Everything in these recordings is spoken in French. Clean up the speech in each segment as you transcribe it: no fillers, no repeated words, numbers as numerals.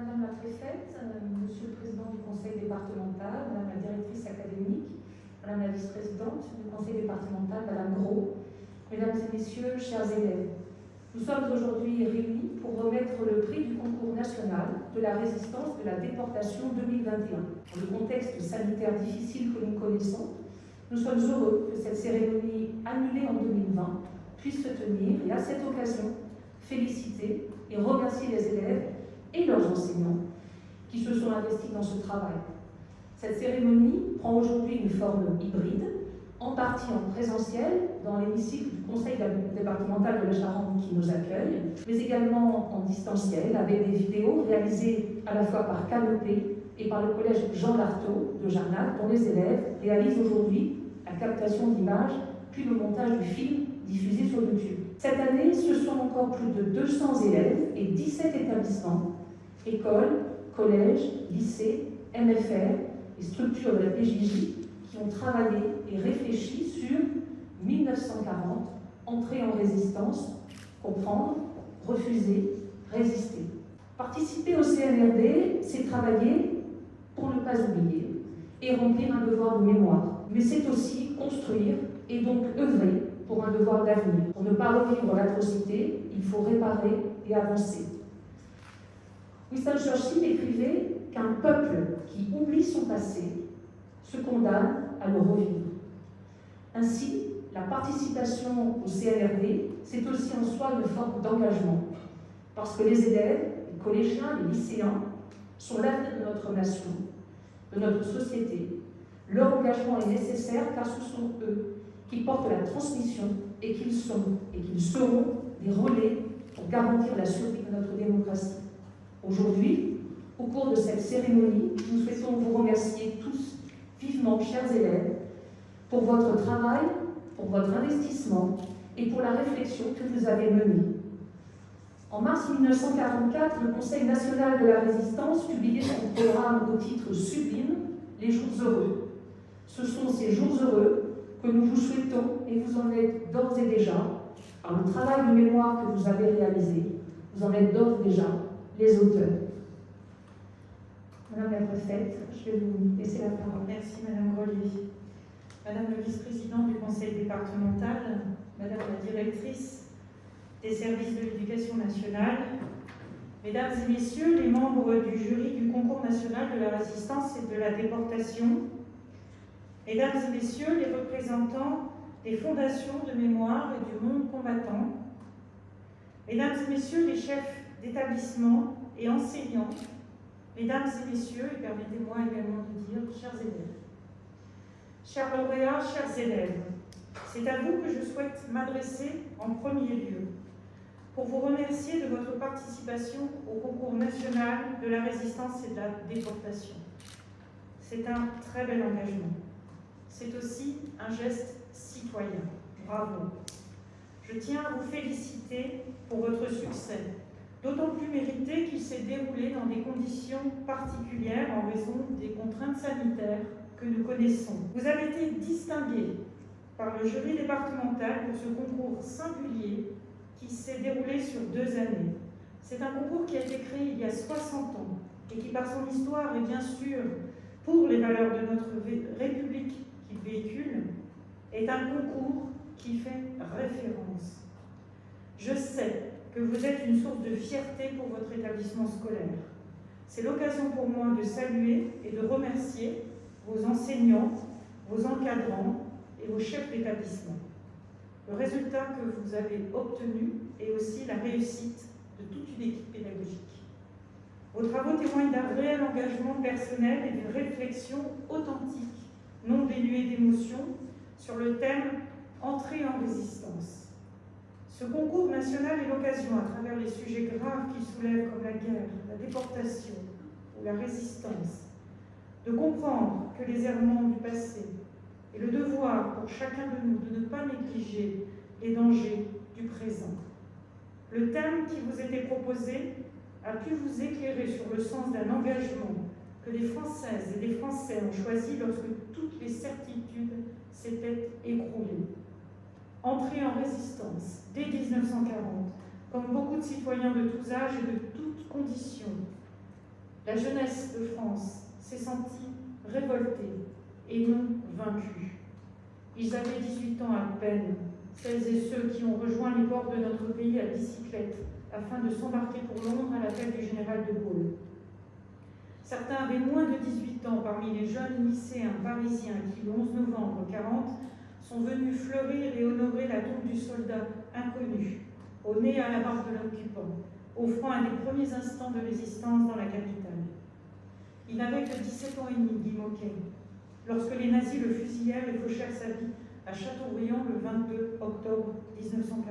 Madame la préfète, Monsieur le président du conseil départemental, Madame la directrice académique, Madame la vice-présidente du conseil départemental, Madame Gros, Mesdames et Messieurs, chers élèves, nous sommes aujourd'hui réunis pour remettre le prix du concours national de la résistance de la déportation 2021. Dans le contexte sanitaire difficile que nous connaissons, nous sommes heureux que cette cérémonie annulée en 2020 puisse se tenir et à cette occasion féliciter et remercier les élèves et leurs enseignants qui se sont investis dans ce travail. Cette cérémonie prend aujourd'hui une forme hybride, en partie en présentiel dans l'hémicycle du conseil départemental de la Charente qui nous accueille, mais également en distanciel avec des vidéos réalisées à la fois par Canopé et par le collège Jean Lartaud de Jarnac, dont les élèves réalisent aujourd'hui la captation d'images puis le montage du film diffusé sur YouTube. Cette année, ce sont encore plus de 200 élèves et 17 établissements, écoles, collèges, lycées, MFR et structures de la PJJ qui ont travaillé et réfléchi sur 1940, entrer en résistance, comprendre, refuser, résister. Participer au CNRD, c'est travailler pour ne pas oublier et remplir un devoir de mémoire. Mais c'est aussi construire et donc œuvrer pour un devoir d'avenir. Pour ne pas revivre l'atrocité, il faut réparer et avancer. Winston Churchill écrivait qu'un peuple qui oublie son passé se condamne à le revivre. Ainsi, la participation au CNRD, c'est aussi en soi une forme d'engagement, parce que les élèves, les collégiens, les lycéens sont l'avenir de notre nation, de notre société. Leur engagement est nécessaire car ce sont eux qui portent la transmission et qu'ils sont et qu'ils seront des relais pour garantir la survie de notre démocratie. Aujourd'hui, au cours de cette cérémonie, nous souhaitons vous remercier tous vivement, chers élèves, pour votre travail, pour votre investissement et pour la réflexion que vous avez menée. En mars 1944, le Conseil national de la résistance publiait son programme au titre sublime « Les jours heureux ». Ce sont ces jours heureux que nous vous souhaitons et vous en êtes d'ores et déjà, par le travail de mémoire que vous avez réalisé, vous en êtes d'ores et déjà les auteurs. Madame la préfète, je vais vous laisser la parole. Merci Madame Grelier. Madame la vice-présidente du conseil départemental, Madame la directrice des services de l'éducation nationale, Mesdames et Messieurs les membres du jury du concours national de la résistance et de la déportation, Mesdames et Messieurs les représentants des fondations de mémoire et du monde combattant, Mesdames et Messieurs les chefs d'établissement et enseignants, Mesdames et Messieurs, et permettez-moi également de dire, chers élèves, chers lauréats, chers élèves, c'est à vous que je souhaite m'adresser en premier lieu pour vous remercier de votre participation au concours national de la résistance et de la déportation. C'est un très bel engagement. C'est aussi un geste citoyen. Bravo. Je tiens à vous féliciter pour votre succès, d'autant plus mérité qu'il s'est déroulé dans des conditions particulières en raison des contraintes sanitaires que nous connaissons. Vous avez été distingué par le jury départemental pour ce concours singulier qui s'est déroulé sur 2 années. C'est un concours qui a été créé il y a 60 ans et qui, par son histoire et bien sûr pour les valeurs de notre République qu'il véhicule, est un concours qui fait référence. Je sais que vous êtes une source de fierté pour votre établissement scolaire. C'est l'occasion pour moi de saluer et de remercier vos enseignants, vos encadrants et vos chefs d'établissement. Le résultat que vous avez obtenu est aussi la réussite de toute une équipe pédagogique. Vos travaux témoignent d'un réel engagement personnel et d'une réflexion authentique, non dénuée d'émotion, sur le thème « Entrer en résistance ». Ce concours national est l'occasion, à travers les sujets graves qu'il soulève comme la guerre, la déportation ou la résistance, de comprendre que les errements du passé et le devoir pour chacun de nous de ne pas négliger les dangers du présent. Le thème qui vous était proposé a pu vous éclairer sur le sens d'un engagement que des Françaises et des Français ont choisi lorsque toutes les certitudes s'étaient écroulées. Entrer en résistance dès 1940, comme beaucoup de citoyens de tous âges et de toutes conditions, La jeunesse de France s'est sentie révoltée et non vaincue. Ils avaient 18 ans à peine, celles et ceux qui ont rejoint les ports de notre pays à bicyclette afin de s'embarquer pour Londres à l'appel du général de Gaulle. Certains avaient moins de 18 ans parmi les jeunes lycéens parisiens qui, le 11 novembre 1940, sont venus fleurir et honorer la tombe du soldat inconnu, au nez à la barbe de l'occupant, offrant un des premiers instants de résistance dans la capitale. Il n'avait que 17 ans et demi, Guy Môquet, lorsque les nazis le fusillèrent et fauchèrent sa vie à Châteaubriand le 22 octobre 1941.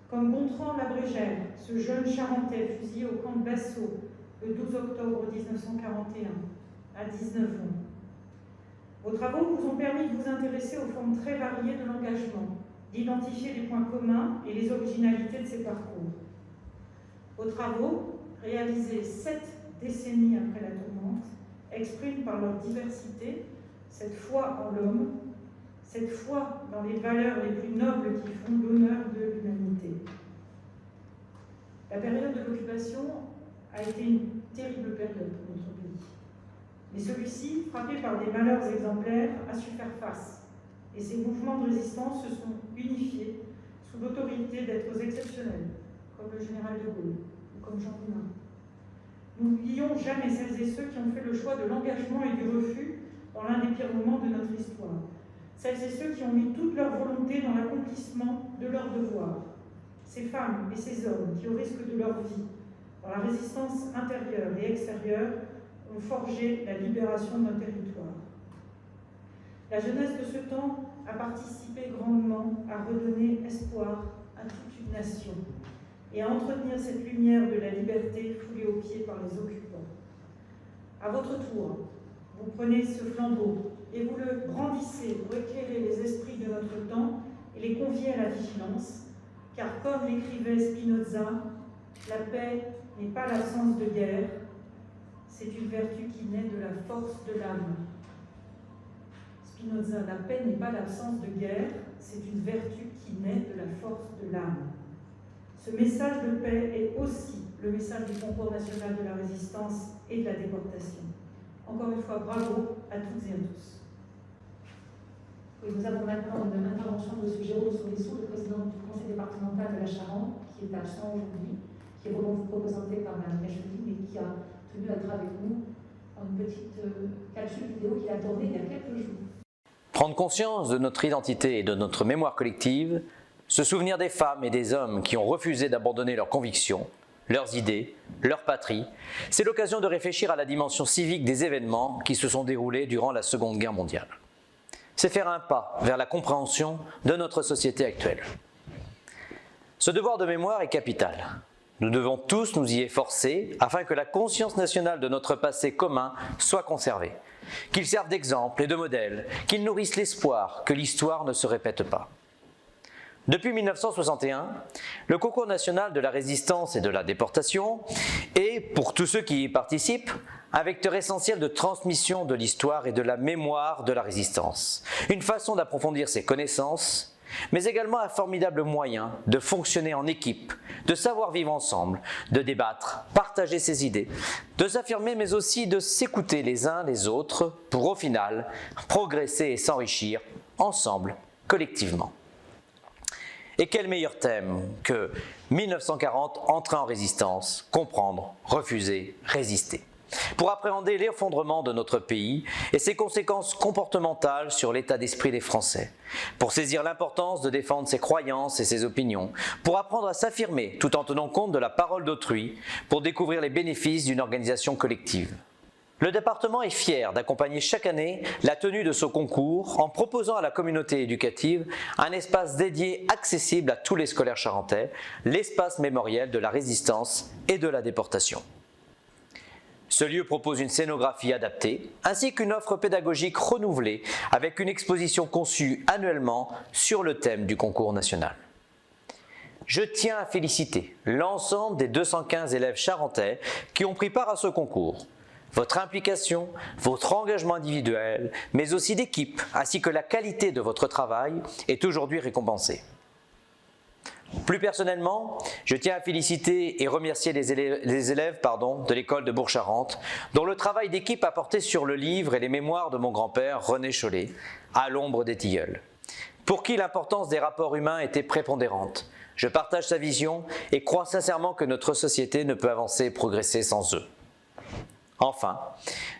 Comme Gontran l'abrégère, ce jeune Charentais fusillé au camp de Bassaux le 12 octobre 1941, à 19 ans. Vos travaux vous ont permis de vous intéresser aux formes très variées de l'engagement, d'identifier les points communs et les originalités de ces parcours. Vos travaux, réalisés 7 décennies après la tourmente, expriment par leur diversité cette foi en l'homme, cette foi dans les valeurs les plus nobles qui font l'honneur de l'humanité. La période de l'occupation a été une terrible période pour notre pays. Mais celui-ci, frappé par des malheurs exemplaires, a su faire face. Et ces mouvements de résistance se sont unifiés sous l'autorité d'êtres exceptionnels, comme le général de Gaulle ou comme Jean Moulin. Nous n'oublions jamais celles et ceux qui ont fait le choix de l'engagement et du refus dans l'un des pires moments de notre histoire. Celles et ceux qui ont mis toute leur volonté dans l'accomplissement de leurs devoirs. Ces femmes et ces hommes qui, au risque de leur vie, dans la résistance intérieure et extérieure, ont forgé la libération de nos territoires. La jeunesse de ce temps a participé grandement à redonner espoir à toute une nation et à entretenir cette lumière de la liberté foulée aux pieds par les occupants. À votre tour, vous prenez ce flambeau et vous le brandissez pour éclairer les esprits de notre temps et les convier à la vigilance, car comme l'écrivait Spinoza, la paix n'est pas l'absence de guerre, c'est une vertu qui naît de la force de l'âme. Spinoza, la paix n'est pas l'absence de guerre, c'est une vertu qui naît de la force de l'âme. Ce message de paix est aussi le message du concours national de la résistance et de la déportation. Encore une fois, bravo à toutes et à tous. Oui, nous avons maintenant une intervention de M. Jérôme Soulissou, le président du conseil départemental de la Charente, qui est absent aujourd'hui, qui est représenté par Mme Cacheli, mais qui a tenu à être avec nous en une petite capsule vidéo qu'il a tournée il y a quelques jours. Prendre conscience de notre identité et de notre mémoire collective, se souvenir des femmes et des hommes qui ont refusé d'abandonner leurs convictions, leurs idées, leur patrie, c'est l'occasion de réfléchir à la dimension civique des événements qui se sont déroulés durant la Seconde Guerre mondiale. C'est faire un pas vers la compréhension de notre société actuelle. Ce devoir de mémoire est capital. Nous devons tous nous y efforcer afin que la conscience nationale de notre passé commun soit conservée, qu'il serve d'exemple et de modèle, qu'il nourrisse l'espoir que l'histoire ne se répète pas. Depuis 1961, le concours national de la résistance et de la déportation est, pour tous ceux qui y participent, un vecteur essentiel de transmission de l'histoire et de la mémoire de la résistance, une façon d'approfondir ses connaissances, mais également un formidable moyen de fonctionner en équipe, de savoir vivre ensemble, de débattre, partager ses idées, de s'affirmer mais aussi de s'écouter les uns les autres pour au final progresser et s'enrichir ensemble, collectivement. Et quel meilleur thème que 1940, entrer en résistance, comprendre, refuser, résister, pour appréhender l'effondrement de notre pays et ses conséquences comportementales sur l'état d'esprit des Français, pour saisir l'importance de défendre ses croyances et ses opinions, pour apprendre à s'affirmer tout en tenant compte de la parole d'autrui, pour découvrir les bénéfices d'une organisation collective. Le département est fier d'accompagner chaque année la tenue de ce concours en proposant à la communauté éducative un espace dédié accessible à tous les scolaires charentais, l'espace mémoriel de la résistance et de la déportation. Ce lieu propose une scénographie adaptée, ainsi qu'une offre pédagogique renouvelée avec une exposition conçue annuellement sur le thème du concours national. Je tiens à féliciter l'ensemble des 215 élèves charentais qui ont pris part à ce concours. Votre implication, votre engagement individuel, mais aussi d'équipe, ainsi que la qualité de votre travail est aujourd'hui récompensée. Plus personnellement, je tiens à féliciter et remercier les élèves de l'école de Bourg-Charentes, dont le travail d'équipe a porté sur le livre et les mémoires de mon grand-père, René Chollet, À l'ombre des tilleuls, pour qui l'importance des rapports humains était prépondérante. Je partage sa vision et crois sincèrement que notre société ne peut avancer et progresser sans eux. Enfin,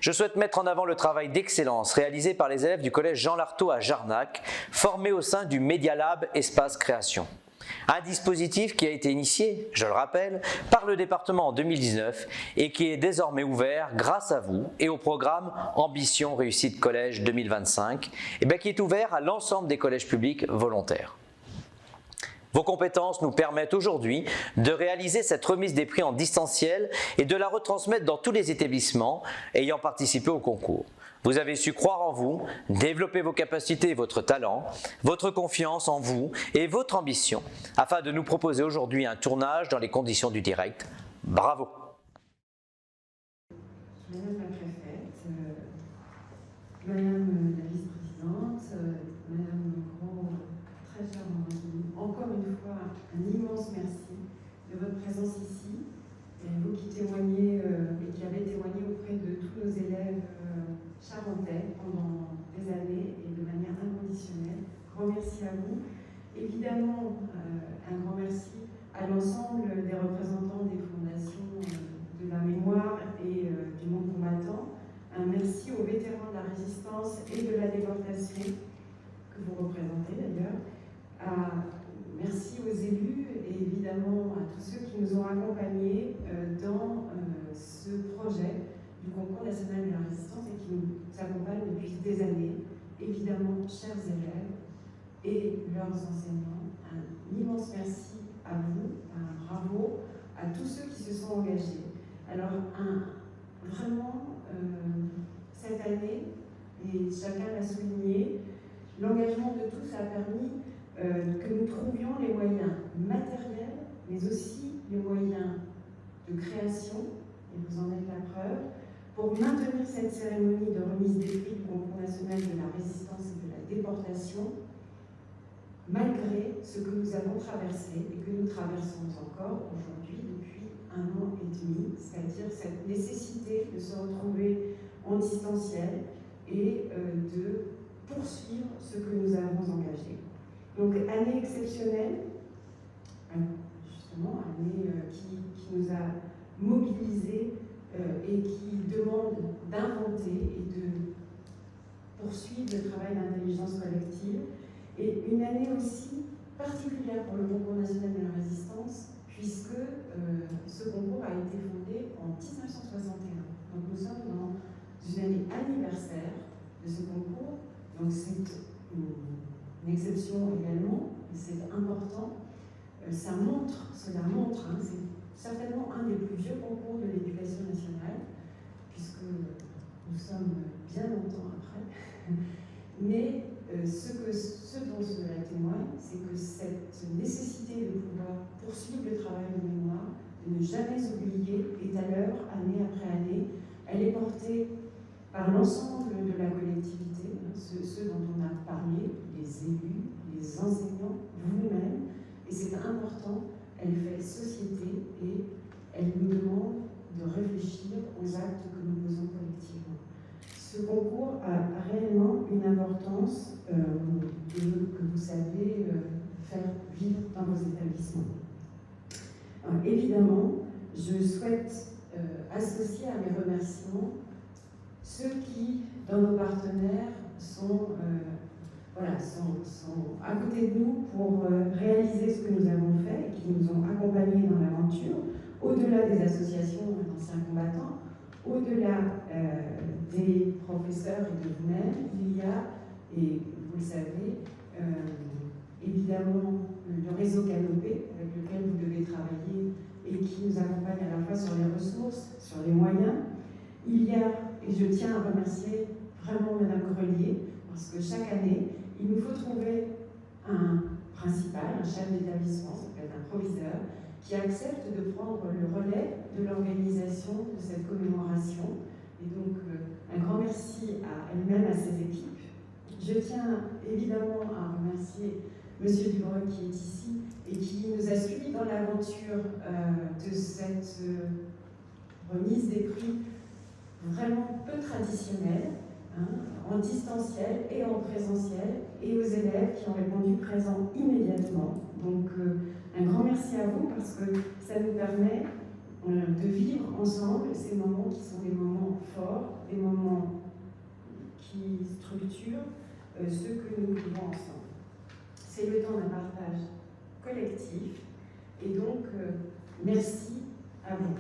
je souhaite mettre en avant le travail d'excellence réalisé par les élèves du collège Jean Lartaud à Jarnac, formés au sein du Media Lab Espace Création. Un dispositif qui a été initié, je le rappelle, par le département en 2019 et qui est désormais ouvert grâce à vous et au programme Ambition Réussite Collège 2025, qui est ouvert à l'ensemble des collèges publics volontaires. Vos compétences nous permettent aujourd'hui de réaliser cette remise des prix en distanciel et de la retransmettre dans tous les établissements ayant participé au concours. Vous avez su croire en vous, développer vos capacités et votre talent, votre confiance en vous et votre ambition, afin de nous proposer aujourd'hui un tournage dans les conditions du direct. Bravo! Madame la préfète, Madame la vice-présidente, Madame le Gros, très chère Amandine, encore une fois, un immense merci de votre présence ici. Et vous qui témoignez et qui avez témoigné auprès de tous nos élèves charentais pendant des années et de manière inconditionnelle. Grand merci à vous. Évidemment, un grand merci à l'ensemble des représentants des fondations de la mémoire et du monde combattant. Un merci aux vétérans de la résistance et de la déportation que vous représentez d'ailleurs. Merci aux élus et évidemment à tous ceux qui nous ont accompagnés dans ce projet du concours national de la résistance et qui nous accompagnent depuis des années. Évidemment, chers élèves et leurs enseignants, un immense merci à vous, un bravo à tous ceux qui se sont engagés. Alors, vraiment, cette année, et chacun l'a souligné, l'engagement de tous a permis que nous trouvions les moyens matériels, mais aussi les moyens de création, et vous en êtes la preuve, pour maintenir cette cérémonie de remise des prix du concours national de la résistance et de la déportation, malgré ce que nous avons traversé et que nous traversons encore aujourd'hui depuis 1 an et demi, c'est-à-dire cette nécessité de se retrouver en distanciel et de poursuivre ce que nous avons engagé. Donc, année exceptionnelle, justement, année qui nous a mobilisés et qui demande d'inventer et de poursuivre le travail d'intelligence collective. Et une année aussi particulière pour le concours national de la résistance, puisque ce concours a été fondé en 1961. Donc, nous sommes dans une année anniversaire de ce concours. Donc, c'est une exception également, c'est important. Cela montre, c'est certainement un des plus vieux concours de l'éducation nationale, puisque nous sommes bien longtemps après. Mais ce dont cela témoigne, c'est que cette nécessité de pouvoir poursuivre le travail de mémoire, de ne jamais oublier, est à l'heure, année après année. Elle est portée par l'ensemble de la collectivité, ceux dont on a parlé, les élus, les enseignants, vous-même, et c'est important, elle fait société et elle nous demande de réfléchir aux actes que nous posons collectivement. Ce concours a réellement une importance que vous savez faire vivre dans vos établissements. Alors, évidemment, je souhaite associer à mes remerciements ceux qui, dans nos partenaires, sont à côté de nous pour réaliser ce que nous avons fait et qui nous ont accompagnés dans l'aventure, au-delà des associations d'anciens combattants, au-delà des professeurs et de vous-même, il y a, et vous le savez, évidemment le réseau Canopé avec lequel vous devez travailler et qui nous accompagne à la fois sur les ressources, sur les moyens. Il y a, et je tiens à remercier vraiment Madame Grelier, parce que chaque année, il nous faut trouver un principal, un chef d'établissement, ça peut être un proviseur, qui accepte de prendre le relais de l'organisation de cette commémoration. Et donc, un grand merci à elle-même, à ses équipes. Je tiens évidemment à remercier Monsieur Dubreuil qui est ici et qui nous a suivis dans l'aventure de cette remise des prix vraiment peu traditionnelle, hein, en distanciel et en présentiel, et aux élèves qui ont répondu présents immédiatement. Donc un grand merci à vous parce que ça nous permet de vivre ensemble ces moments qui sont des moments forts, des moments qui structurent ce que nous vivons ensemble. C'est le temps d'un partage collectif et donc merci à vous.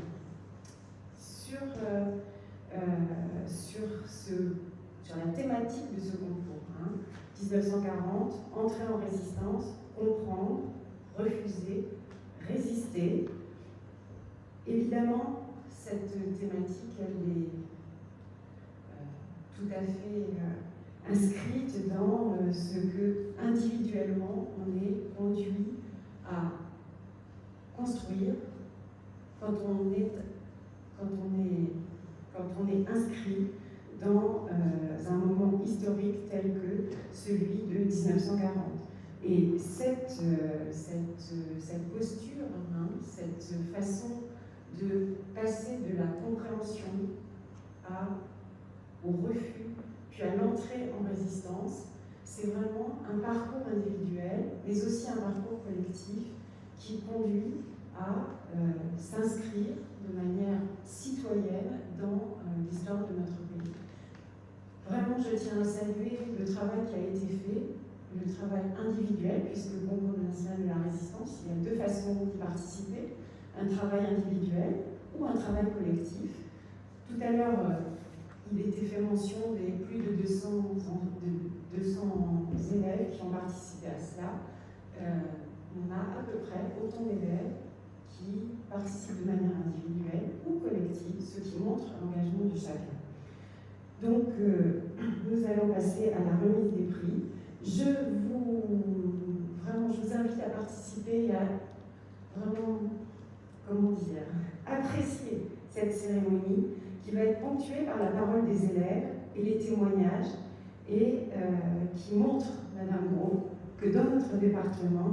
Sur la thématique de ce concours, 1940, entrer en résistance, comprendre, refuser, résister. Évidemment, cette thématique, elle est tout à fait inscrite dans ce que individuellement on est conduit à construire quand on est inscrit dans un moment historique tel que celui de 1940. Et cette posture, cette façon de passer de la compréhension au refus, puis à l'entrée en résistance, c'est vraiment un parcours individuel, mais aussi un parcours collectif qui conduit à s'inscrire de manière citoyenne dans l'histoire de notre pays. Vraiment, je tiens à saluer le travail qui a été fait, le travail individuel, puisque le Concours national de la résistance, il y a deux façons d'y participer, un travail individuel ou un travail collectif. Tout à l'heure, il était fait mention des plus de 200 élèves qui ont participé à cela. On a à peu près autant d'élèves qui participent de manière individuelle ou collective, ce qui montre l'engagement de chacun. Donc, nous allons passer à la remise des prix. Je vous invite à participer et à vraiment, apprécier cette cérémonie qui va être ponctuée par la parole des élèves et les témoignages et qui montre, Madame Gros, que dans notre département,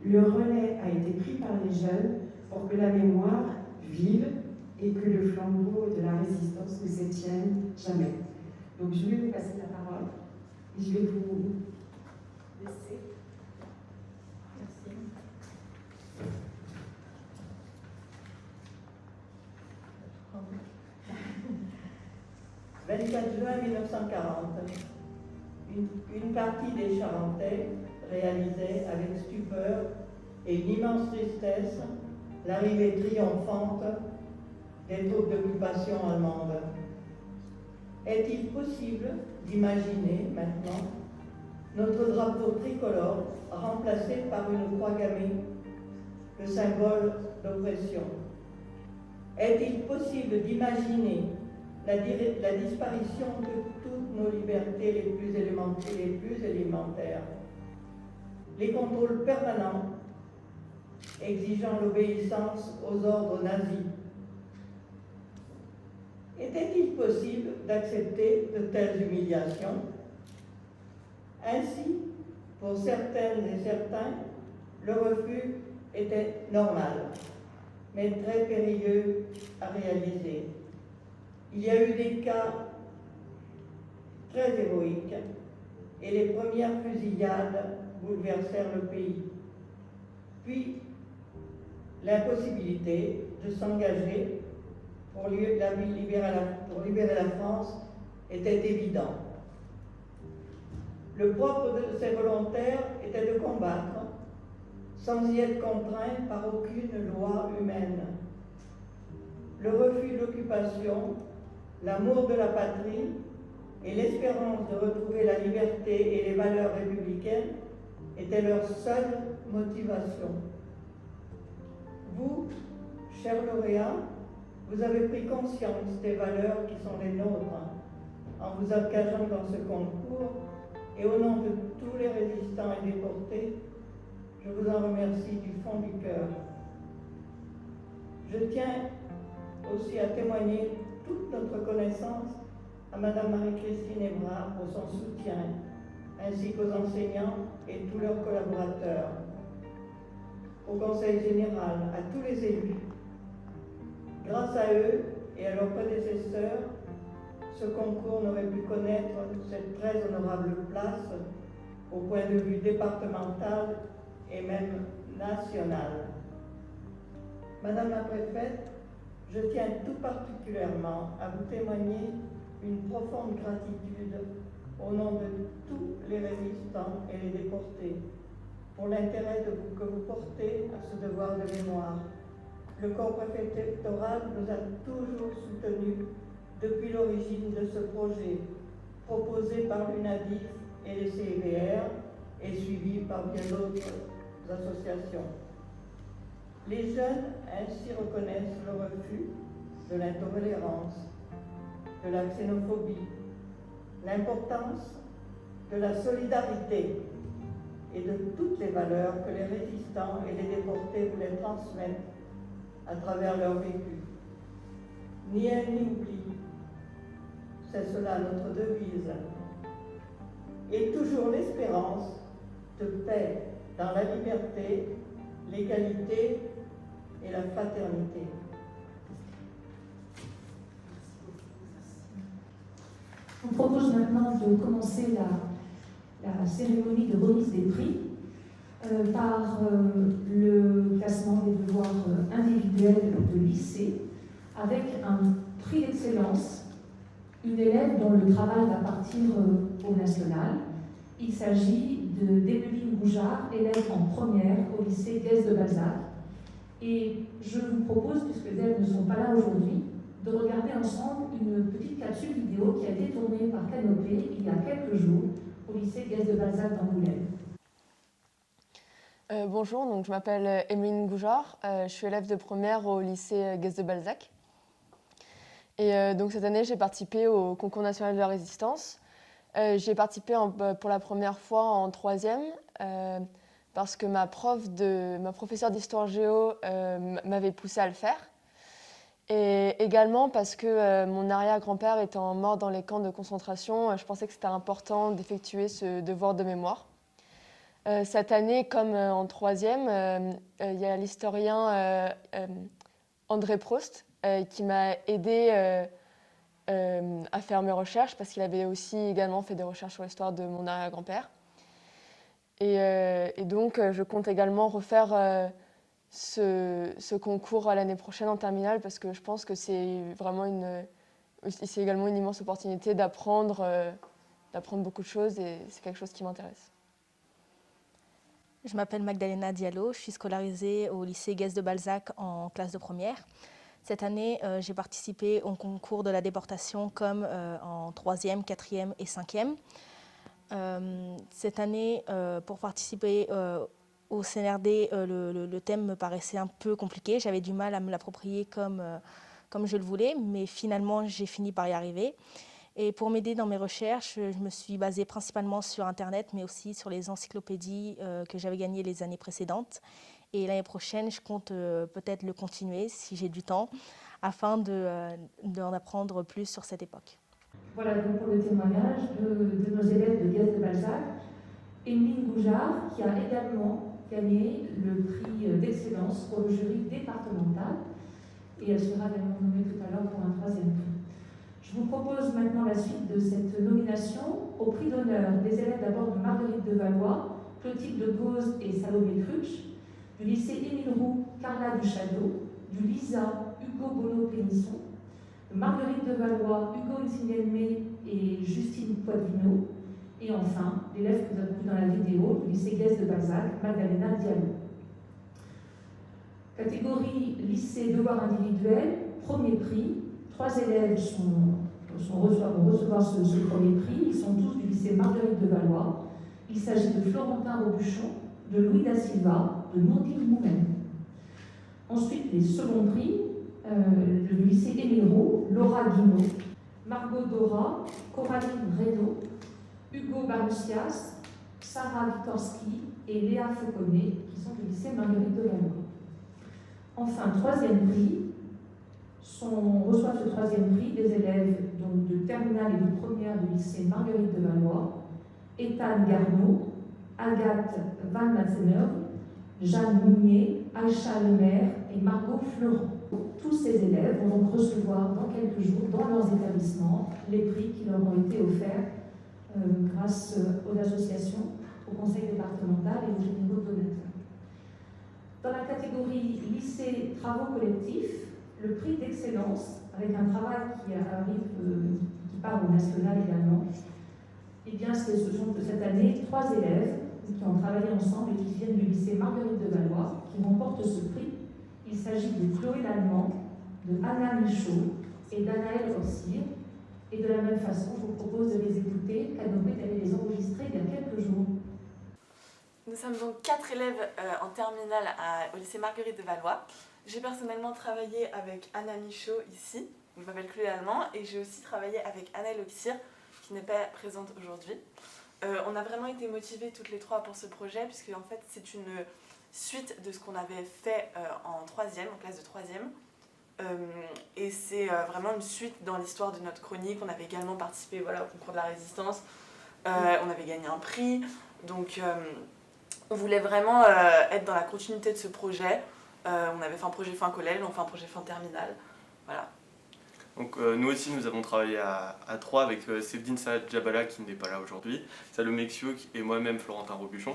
le relais a été pris par les jeunes pour que la mémoire vive et que le flambeau de la résistance ne s'étienne jamais. Donc je vais vous passer la parole et je vais vous laisser. Merci. 24 juin 1940, une partie des Charentais réalisait avec stupeur et une immense tristesse l'arrivée triomphante des troupes d'occupation allemandes. Est-il possible d'imaginer maintenant notre drapeau tricolore remplacé par une croix gammée, le symbole d'oppression? Est-il possible d'imaginer la disparition de toutes nos libertés les plus élémentaires, les contrôles permanents exigeant l'obéissance aux ordres nazis? Était-il possible d'accepter de telles humiliations? Ainsi, pour certaines et certains, le refus était normal, mais très périlleux à réaliser. Il y a eu des cas très héroïques et les premières fusillades bouleversèrent le pays. Puis, l'impossibilité de s'engager pour libérer la France était évident. Le propre de ces volontaires était de combattre sans y être contraints par aucune loi humaine. Le refus de l'occupation, l'amour de la patrie et l'espérance de retrouver la liberté et les valeurs républicaines étaient leur seule motivation. Vous, chers lauréats, vous avez pris conscience des valeurs qui sont les nôtres en vous engageant dans ce concours et au nom de tous les résistants et déportés, je vous en remercie du fond du cœur. Je tiens aussi à témoigner toute notre reconnaissance à Madame Marie-Christine Ébrard pour son soutien, ainsi qu'aux enseignants et tous leurs collaborateurs. au Conseil général, à tous les élus. Grâce à eux et à leurs prédécesseurs, ce concours n'aurait pu connaître cette très honorable place au point de vue départemental et même national. Madame la préfète, je tiens tout particulièrement à vous témoigner une profonde gratitude au nom de tous les résistants et les déportés pour l'intérêt que vous portez à ce devoir de mémoire. Le corps préfectoral nous a toujours soutenus depuis l'origine de ce projet, proposé par l'UNADIF et les CIVR et suivi par bien d'autres associations. Les jeunes ainsi reconnaissent le refus de l'intolérance, de la xénophobie, l'importance de la solidarité et de toutes les valeurs que les résistants et les déportés voulaient transmettre à travers leur vécu. Ni haine ni oubli, c'est cela notre devise. Et toujours l'espérance de paix dans la liberté, l'égalité et la fraternité. Je vous propose maintenant de commencer la cérémonie de remise des prix par le classement des devoirs individuels de lycée avec un prix d'excellence, une élève dont le travail va partir au national. Il s'agit d'Emeline Goujard, élève en première au lycée Guès de Balzac. Et je vous propose, puisque les élèves ne sont pas là aujourd'hui, de regarder ensemble une petite capsule vidéo qui a été tournée par Canopé il y a quelques jours au lycée Guès de Balzac d'Angoulême. Bonjour, donc je m'appelle Emeline Goujard, je suis élève de première au lycée Guès de Balzac. Et donc cette année, j'ai participé au concours national de la résistance. J'ai participé pour la première fois en troisième parce que ma professeure d'histoire géo m'avait poussé à le faire. Et également parce que mon arrière-grand-père étant mort dans les camps de concentration, je pensais que c'était important d'effectuer ce devoir de mémoire. Cette année, comme en troisième, il y a l'historien André Prost qui m'a aidé à faire mes recherches parce qu'il avait aussi également fait des recherches sur l'histoire de mon arrière-grand-père. Et donc, je compte également refaire ce concours à l'année prochaine en terminale parce que je pense que c'est également une immense opportunité d'apprendre beaucoup de choses et c'est quelque chose qui m'intéresse. Je m'appelle Magdalena Diallo, je suis scolarisée au lycée Guès de Balzac en classe de première. Cette année, j'ai participé au concours de la déportation comme en 3e, 4e et 5e. Cette année, pour participer au CNRD, le thème me paraissait un peu compliqué. J'avais du mal à me l'approprier comme je le voulais, mais finalement, j'ai fini par y arriver. Et pour m'aider dans mes recherches, je me suis basée principalement sur Internet, mais aussi sur les encyclopédies que j'avais gagnées les années précédentes. Et l'année prochaine, je compte peut-être le continuer, si j'ai du temps, afin d'en apprendre plus sur cette époque. Voilà donc pour le témoignage de nos élèves de Guès de Balzac. Emeline Goujard, qui a également gagné le prix d'excellence pour le jury départemental. Et elle sera également nommée tout à l'heure pour un 3e prix. Je vous propose maintenant la suite de cette nomination au prix d'honneur des élèves d'abord de Marguerite de Valois, Clotilde de Gauze et Salomé Cruch, du lycée Émile Roux, Carla Duchâteau, du LISA, Hugo Bono-Pénisson, de Marguerite de Valois, Hugo Nsingelmé et Justine Poivino, et enfin, l'élève que vous avez vu dans la vidéo, du lycée Guès de Balzac, Magdalena Diallo. Catégorie lycée devoir individuel, premier prix. 3 élèves vont recevoir ce premier prix. Ils sont tous du lycée Marguerite de Valois. Il s'agit de Florentin Robuchon, de Louis da Silva, de Nourdine Moumen. Ensuite, les seconds prix, le lycée Émile Roux, Laura Guinaud, Margot Dora, Coraline Reynaud, Hugo Barusias, Sarah Witorski et Léa Fauconnet, qui sont du lycée Marguerite de Valois. Enfin, 3e prix, reçoivent ce 3e prix des élèves donc, de terminale et de première du lycée Marguerite de Valois, Ethan Garneau, Agathe Van Matzener, Jeanne Mounier, Aïcha Lemaire et Margot Florent. Tous ces élèves vont donc recevoir dans quelques jours, dans leurs établissements, les prix qui leur ont été offerts grâce aux associations, au conseil départemental et aux généraux donateurs. Dans la catégorie lycée travaux collectifs, le prix d'excellence, avec un travail qui arrive, qui part au national également, eh bien, ce sont cette année 3 élèves qui ont travaillé ensemble et qui viennent du lycée Marguerite de Valois, qui remportent ce prix. Il s'agit de Chloé Lallemand, de Anna Michaud et d'Anaëlle Orsir. Et de la même façon, je vous propose de les écouter, Canopée d'aller les enregistrer il y a quelques jours. Nous sommes donc 4 élèves en terminale au lycée Marguerite de Valois. J'ai personnellement travaillé avec Anna Michaud ici, je m'appelle Chloé Lallemand, et j'ai aussi travaillé avec Anaëlle Orsir, qui n'est pas présente aujourd'hui. On a vraiment été motivés toutes les 3 pour ce projet, puisque en fait c'est une suite de ce qu'on avait fait en 3e, en classe de 3e. Et c'est vraiment une suite dans l'histoire de notre chronique. On avait également participé au concours de la résistance, on avait gagné un prix, donc on voulait vraiment être dans la continuité de ce projet. On avait fait un projet fin collège, on fait un projet fin terminale, voilà. Donc nous aussi nous avons travaillé à 3 avec Sevdine Saad Jabala qui n'est pas là aujourd'hui, Salomé Xiuk et moi-même Florentin Robuchon.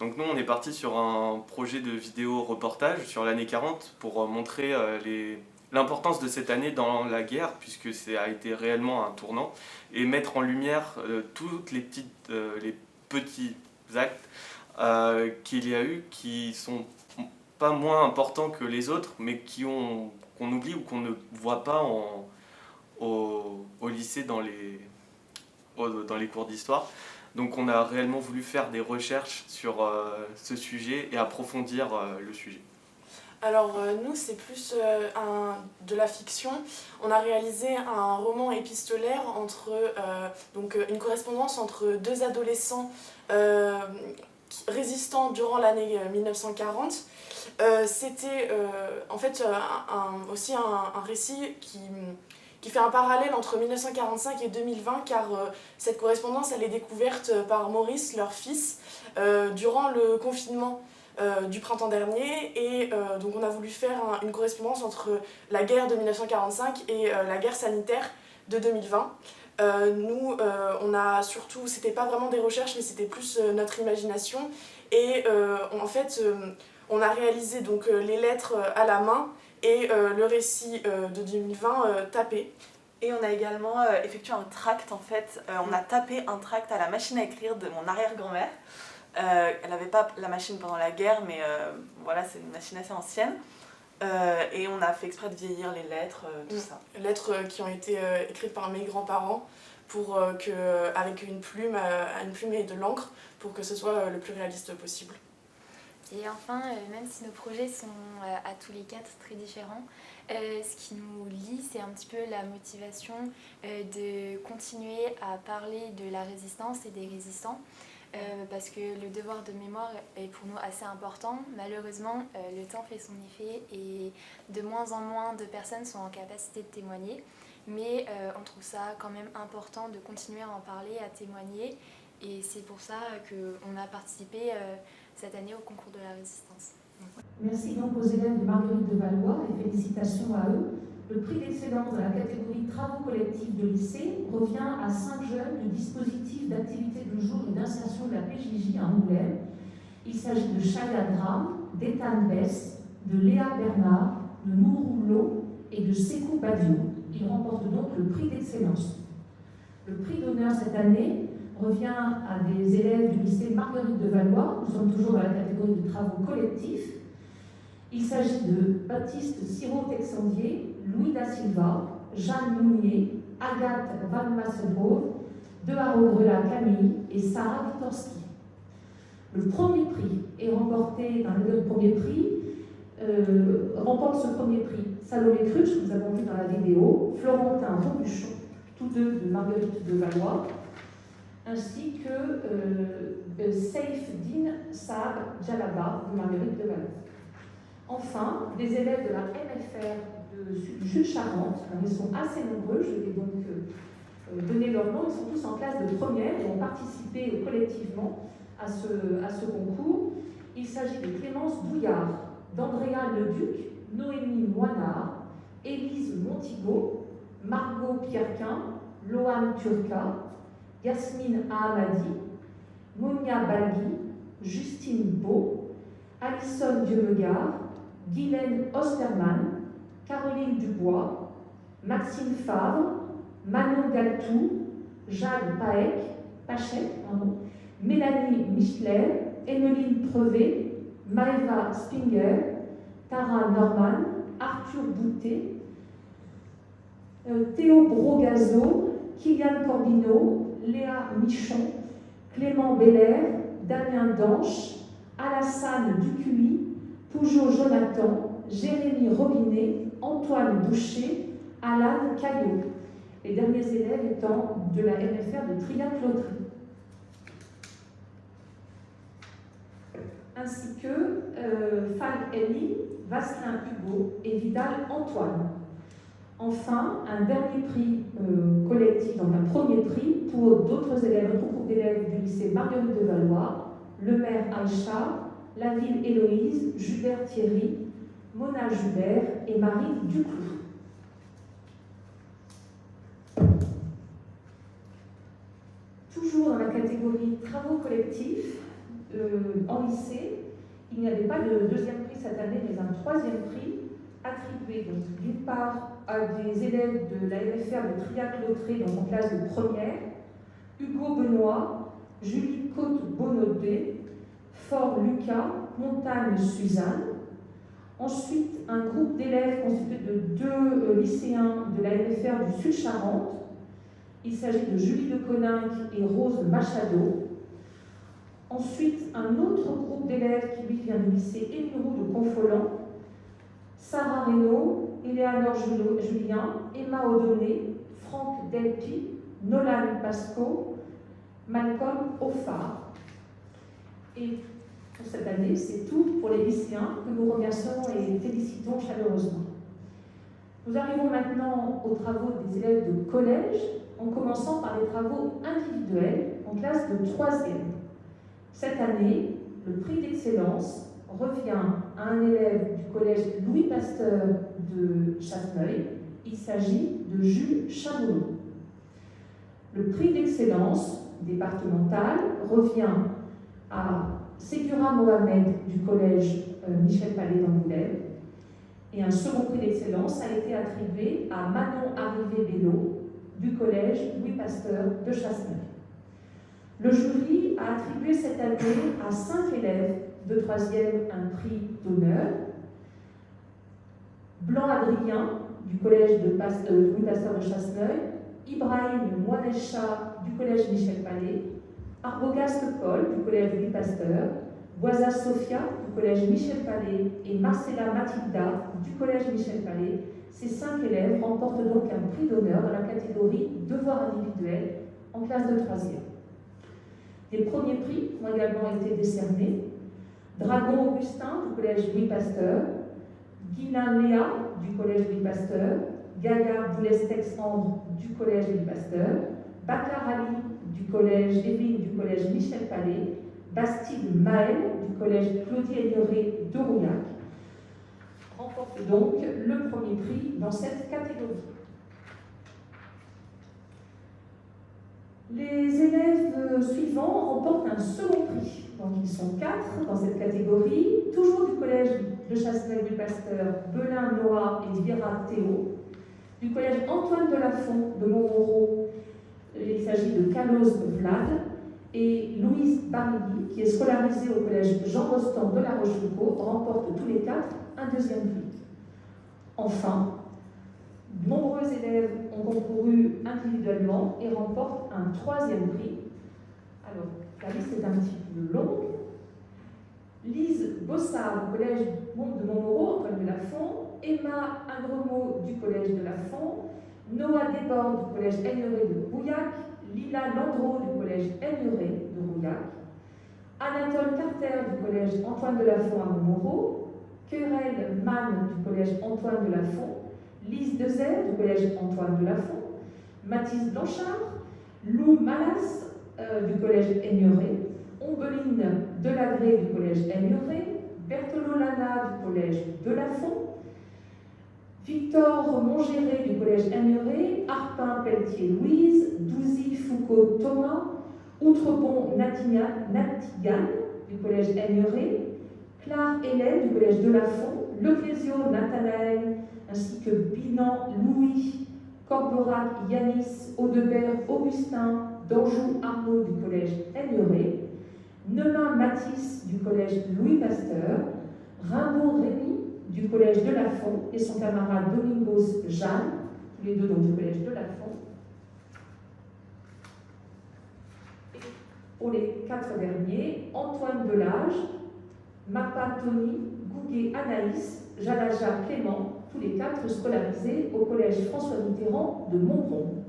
Donc nous on est parti sur un projet de vidéo reportage sur l'année 40 pour montrer l'importance de cette année dans la guerre, puisque ça a été réellement un tournant, et mettre en lumière tous les petits actes qu'il y a eu qui sont pas moins importants que les autres, mais qu'on oublie ou qu'on ne voit pas au lycée dans les cours d'histoire. Donc on a réellement voulu faire des recherches sur ce sujet et approfondir le sujet. Alors nous c'est plus de la fiction. On a réalisé un roman épistolaire une correspondance entre 2 adolescents résistants durant l'année 1940. C'était en fait aussi un récit qui fait un parallèle entre 1945 et 2020, car cette correspondance elle est découverte par Maurice, leur fils, durant le confinement du printemps dernier, et donc on a voulu faire une correspondance entre la guerre de 1945 et la guerre sanitaire de 2020. Nous, on a surtout, c'était pas vraiment des recherches, mais c'était plus notre imagination, et en fait, on a réalisé donc les lettres à la main et le récit de 2020 tapé. Et on a également effectué un tract en fait. On a tapé un tract à la machine à écrire de mon arrière-grand-mère. Elle n'avait pas la machine pendant la guerre, mais voilà, c'est une machine assez ancienne. Et on a fait exprès de vieillir les lettres, tout ça. Lettres qui ont été écrites par mes grands-parents avec une plume et de l'encre, pour que ce soit le plus réaliste possible. Et enfin, même si nos projets sont à tous les 4 très différents, ce qui nous lie, c'est un petit peu la motivation de continuer à parler de la résistance et des résistants, parce que le devoir de mémoire est pour nous assez important. Malheureusement, le temps fait son effet et de moins en moins de personnes sont en capacité de témoigner, mais on trouve ça quand même important de continuer à en parler, à témoigner, et c'est pour ça qu'on a participé cette année au concours de la résistance. Merci donc aux élèves de Marguerite de Valois et félicitations à eux. Le prix d'excellence dans la catégorie travaux collectifs de lycée revient à 5 jeunes du dispositif d'activité de jour et d'insertion de la PJJ à Angoulême. Il s'agit de Chaya Dram, d'Ethan Bess, de Léa Bernard, de Nourou et de Sekou Badiou. Ils remportent donc le prix d'excellence. Le prix d'honneur cette année revient à des élèves du lycée Marguerite de Valois. Nous sommes toujours dans la catégorie de travaux collectifs. Il s'agit de Baptiste Siro-Texandier, Louis da Silva, Jeanne Mounier, Agathe Van Massenhove, Deharo-Grela Camille et Sarah Witorski. Le premier prix est remporté, remporte ce premier prix Salomé Cruch, que nous avons vu dans la vidéo, Florentin Robuchon, tous deux de Marguerite de Valois, ainsi que Saif-Din Saab Jalaba de Marguerite de Valois. Enfin, des élèves de la MFR de Jules-Charente, ils sont assez nombreux, je vais donc donner leur nom, ils sont tous en classe de première et ont participé collectivement à ce concours. Il s'agit de Clémence Bouillard, d'Andrea Leduc, Noémie Moinard, Élise Montigo, Margot Pierquin, Loane Turca, Yasmine Ahamadi, Monia Balgui, Justine Beau, Alison Dieumegard, Guylaine Osterman, Caroline Dubois, Maxime Favre, Manon Galtou, Jade Pachek, Mélanie Michler, Emmeline Prevet, Maëva Spinger, Tara Norman, Arthur Boutet, Théo Brogazo, Kylian Corbino, Léa Michon, Clément Belair, Damien Danche, Alassane Ducuy, Pougeot Jonathan, Jérémy Robinet, Antoine Boucher, Alan Caillot. Les derniers élèves étant de la MFR de Triac-Lautré. Ainsi que Falk Ellie, Vasselin Hugo et Vidal Antoine. Enfin, un dernier prix collectif, donc un premier prix pour d'autres élèves, un groupe d'élèves du lycée Marguerite de Valois, Le Maire Aïcha, La Ville Héloïse, Jubert Thierry, Mona Jubert et Marie Duclou. Toujours dans la catégorie travaux collectifs, en lycée, il n'y avait pas de deuxième prix cette année, mais un troisième prix attribué d'une part à des élèves de la MFR de Triac-Lautré, donc en classe de première, Hugo Benoît, Julie Côte-Bonaudet, Fort Lucas, Montagne Suzanne. Ensuite, un groupe d'élèves constitué de deux lycéens de la MFR du Sud-Charente. Il s'agit de Julie de Coninck et Rose Machado. Ensuite, un autre groupe d'élèves qui lui vient du lycée Émile Roux de Confolens, Sarah Reynaud, Éléanore Julien, Emma Audonné, Franck Delpy, Nolan Pasco, Malcolm Offard. Et pour cette année, c'est tout pour les lycéens que nous remercions et félicitons chaleureusement. Nous arrivons maintenant aux travaux des élèves de collège, en commençant par les travaux individuels en classe de 3e. Cette année, le prix d'excellence revient à un élève du collège Louis Pasteur de Chasseneuil. Il s'agit de Jules Chamelot. Le prix d'excellence départemental revient à Ségura Mohamed du collège Michel Palais d'Angoulême. Et un second prix d'excellence a été attribué à Manon Arrivé-Bello du collège Louis Pasteur de Chasseneuil. Le jury a attribué cette année à 5 élèves de 3e un prix d'honneur. Blanc Adrien du collège de Louis Pasteur de Chasseneuil, Ibrahim Mouanecha du collège Michel Palais, Arbogast Paul du collège Louis Pasteur, Boisa Sophia du collège Michel Palais et Marcella Matilda du collège Michel Palais. Ces 5 élèves remportent donc un prix d'honneur dans la catégorie Devoir individuel en classe de 3e. Les premiers prix ont également été décernés. Dragon Augustin du collège Louis Pasteur, Guilin Léa du collège Louis Pasteur, Gaillard Boulestex-Ambre du collège Louis Pasteur, Bakar Ali du collège Évine du collège Michel Palais, Bastide Maël du collège Claudie Aigneré de Rouillac remporte donc le premier prix dans cette catégorie. Les élèves suivants remportent un second prix. Donc ils sont 4 dans cette catégorie, toujours du collège de Chasseneuil-Louis Pasteur, Belin Noah et Viera Théo, du collège Antoine Delafont de Montmoreau, il s'agit de Calos Vlad, et Louise Barigui, qui est scolarisée au collège Jean Rostand de La Rochefoucauld, remporte tous les 4 un deuxième prix. Enfin, de nombreux élèves ont concouru individuellement et remportent un troisième prix. Alors, la liste est un petit peu longue. Lise Bossard du collège de Montmoreau, Antoine Delafont, Emma Ingremot du collège de Lafont, Noah Desbordes du collège Aigneré de Rouillac, Lila Landreau du collège Aigneré de Rouillac, Anatole Carter du collège Antoine Delafont à Montmoreau, Querelle Mann du collège Antoine Delafont, Lise Dezer du collège Antoine Delafont, Mathis Blanchard, Lou Malas du collège Aigneré, Ombeline Delagré du collège Aigneret, Berthelot Lana du collège Delafont, Victor Montgéré du collège Aigneret, Arpin Pelletier Louise, Douzy Foucault Thomas, Outrepont Natigane du collège Aigneret, Claire Hélène du collège Delafont, Leclésio Nathanaël, ainsi que Binan Louis, Corberac Yanis, Audebert Augustin, Danjou Arnaud du collège Aigneret, Nenin Mathis du collège Louis Pasteur, Rimbaud Rémy du collège Delafont et son camarade Domingos Jeanne, tous les deux donc du collège Delafont. Pour les 4 derniers, Antoine Delage, Mapa Tony, Gouguet Anaïs, Jalaja Clément, tous les 4 scolarisés au collège François Mitterrand de Montbron.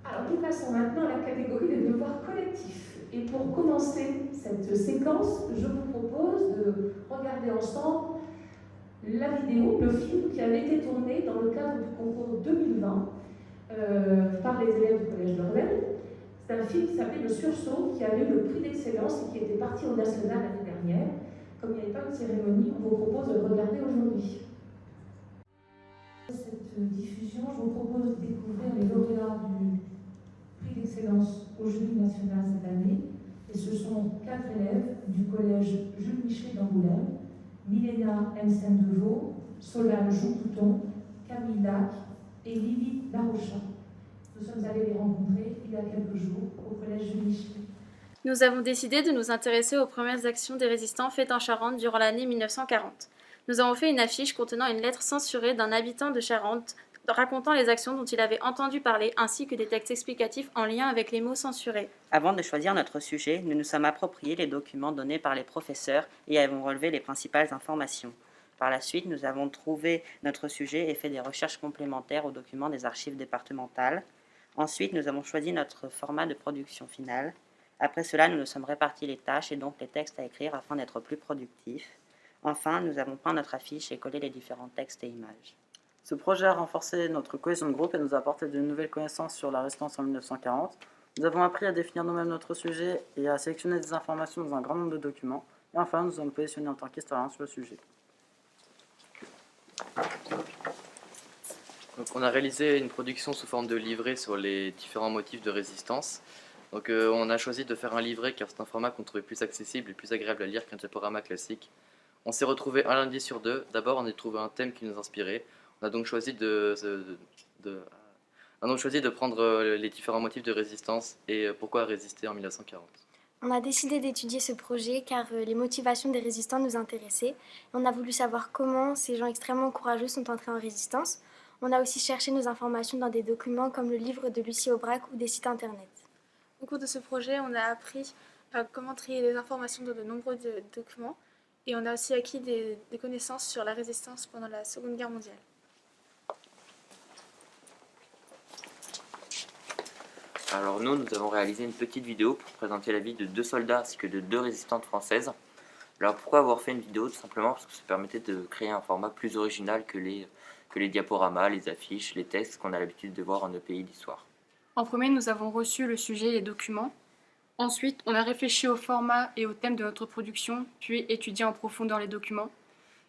Alors nous passons maintenant à la catégorie des devoirs collectifs. Et pour commencer cette séquence, je vous propose de regarder ensemble la vidéo, le film qui avait été tourné dans le cadre du concours 2020 par les élèves du collège de Revel. C'est un film qui s'appelait Le Sursaut, qui avait eu le prix d'excellence et qui était parti au national l'année dernière. Comme il n'y avait pas de cérémonie, on vous propose de le regarder aujourd'hui. Cette diffusion, je vous propose de découvrir les lauréats du prix d'excellence au jury national cette année. Et ce sont 4 élèves du collège Jules Michelet d'Angoulême, Milena Msendevaux, Solange Joutouton, Camille Lac et Lily Larocha. Nous sommes allés les rencontrer il y a quelques jours au collège Jules Michelet. Nous avons décidé de nous intéresser aux premières actions des résistants faites en Charente durant l'année 1940. Nous avons fait une affiche contenant une lettre censurée d'un habitant de Charente racontant les actions dont il avait entendu parler, ainsi que des textes explicatifs en lien avec les mots censurés. Avant de choisir notre sujet, nous nous sommes appropriés les documents donnés par les professeurs et avons relevé les principales informations. Par la suite, nous avons trouvé notre sujet et fait des recherches complémentaires aux documents des archives départementales. Ensuite, nous avons choisi notre format de production finale. Après cela, nous nous sommes répartis les tâches et donc les textes à écrire afin d'être plus productifs. Enfin, nous avons peint notre affiche et collé les différents textes et images. Ce projet a renforcé notre cohésion de groupe et nous a apporté de nouvelles connaissances sur la résistance en 1940. Nous avons appris à définir nous-mêmes notre sujet et à sélectionner des informations dans un grand nombre de documents. Et enfin, nous sommes positionnés en tant qu'historiens sur le sujet. Donc, on a réalisé une production sous forme de livret sur les différents motifs de résistance. Donc, on a choisi de faire un livret car c'est un format qu'on trouvait plus accessible et plus agréable à lire qu'un diaporama classique. On s'est retrouvé un lundi sur 2. D'abord, on a trouvé un thème qui nous inspirait. On a donc choisi de prendre les différents motifs de résistance et pourquoi résister en 1940. On a décidé d'étudier ce projet car les motivations des résistants nous intéressaient. On a voulu savoir comment ces gens extrêmement courageux sont entrés en résistance. On a aussi cherché nos informations dans des documents comme le livre de Lucie Aubrac ou des sites internet. Au cours de ce projet, on a appris comment trier les informations dans de nombreux documents et on a aussi acquis des connaissances sur la résistance pendant la Seconde Guerre mondiale. Alors nous avons réalisé une petite vidéo pour présenter la vie de 2 soldats ainsi que de 2 résistantes françaises. Alors pourquoi avoir fait une vidéo? Tout simplement parce que ça permettait de créer un format plus original que les diaporamas, les affiches, les textes qu'on a l'habitude de voir en EPI d'histoire. En premier, nous avons reçu le sujet et les documents. Ensuite, on a réfléchi au format et au thème de notre production, puis étudié en profondeur les documents.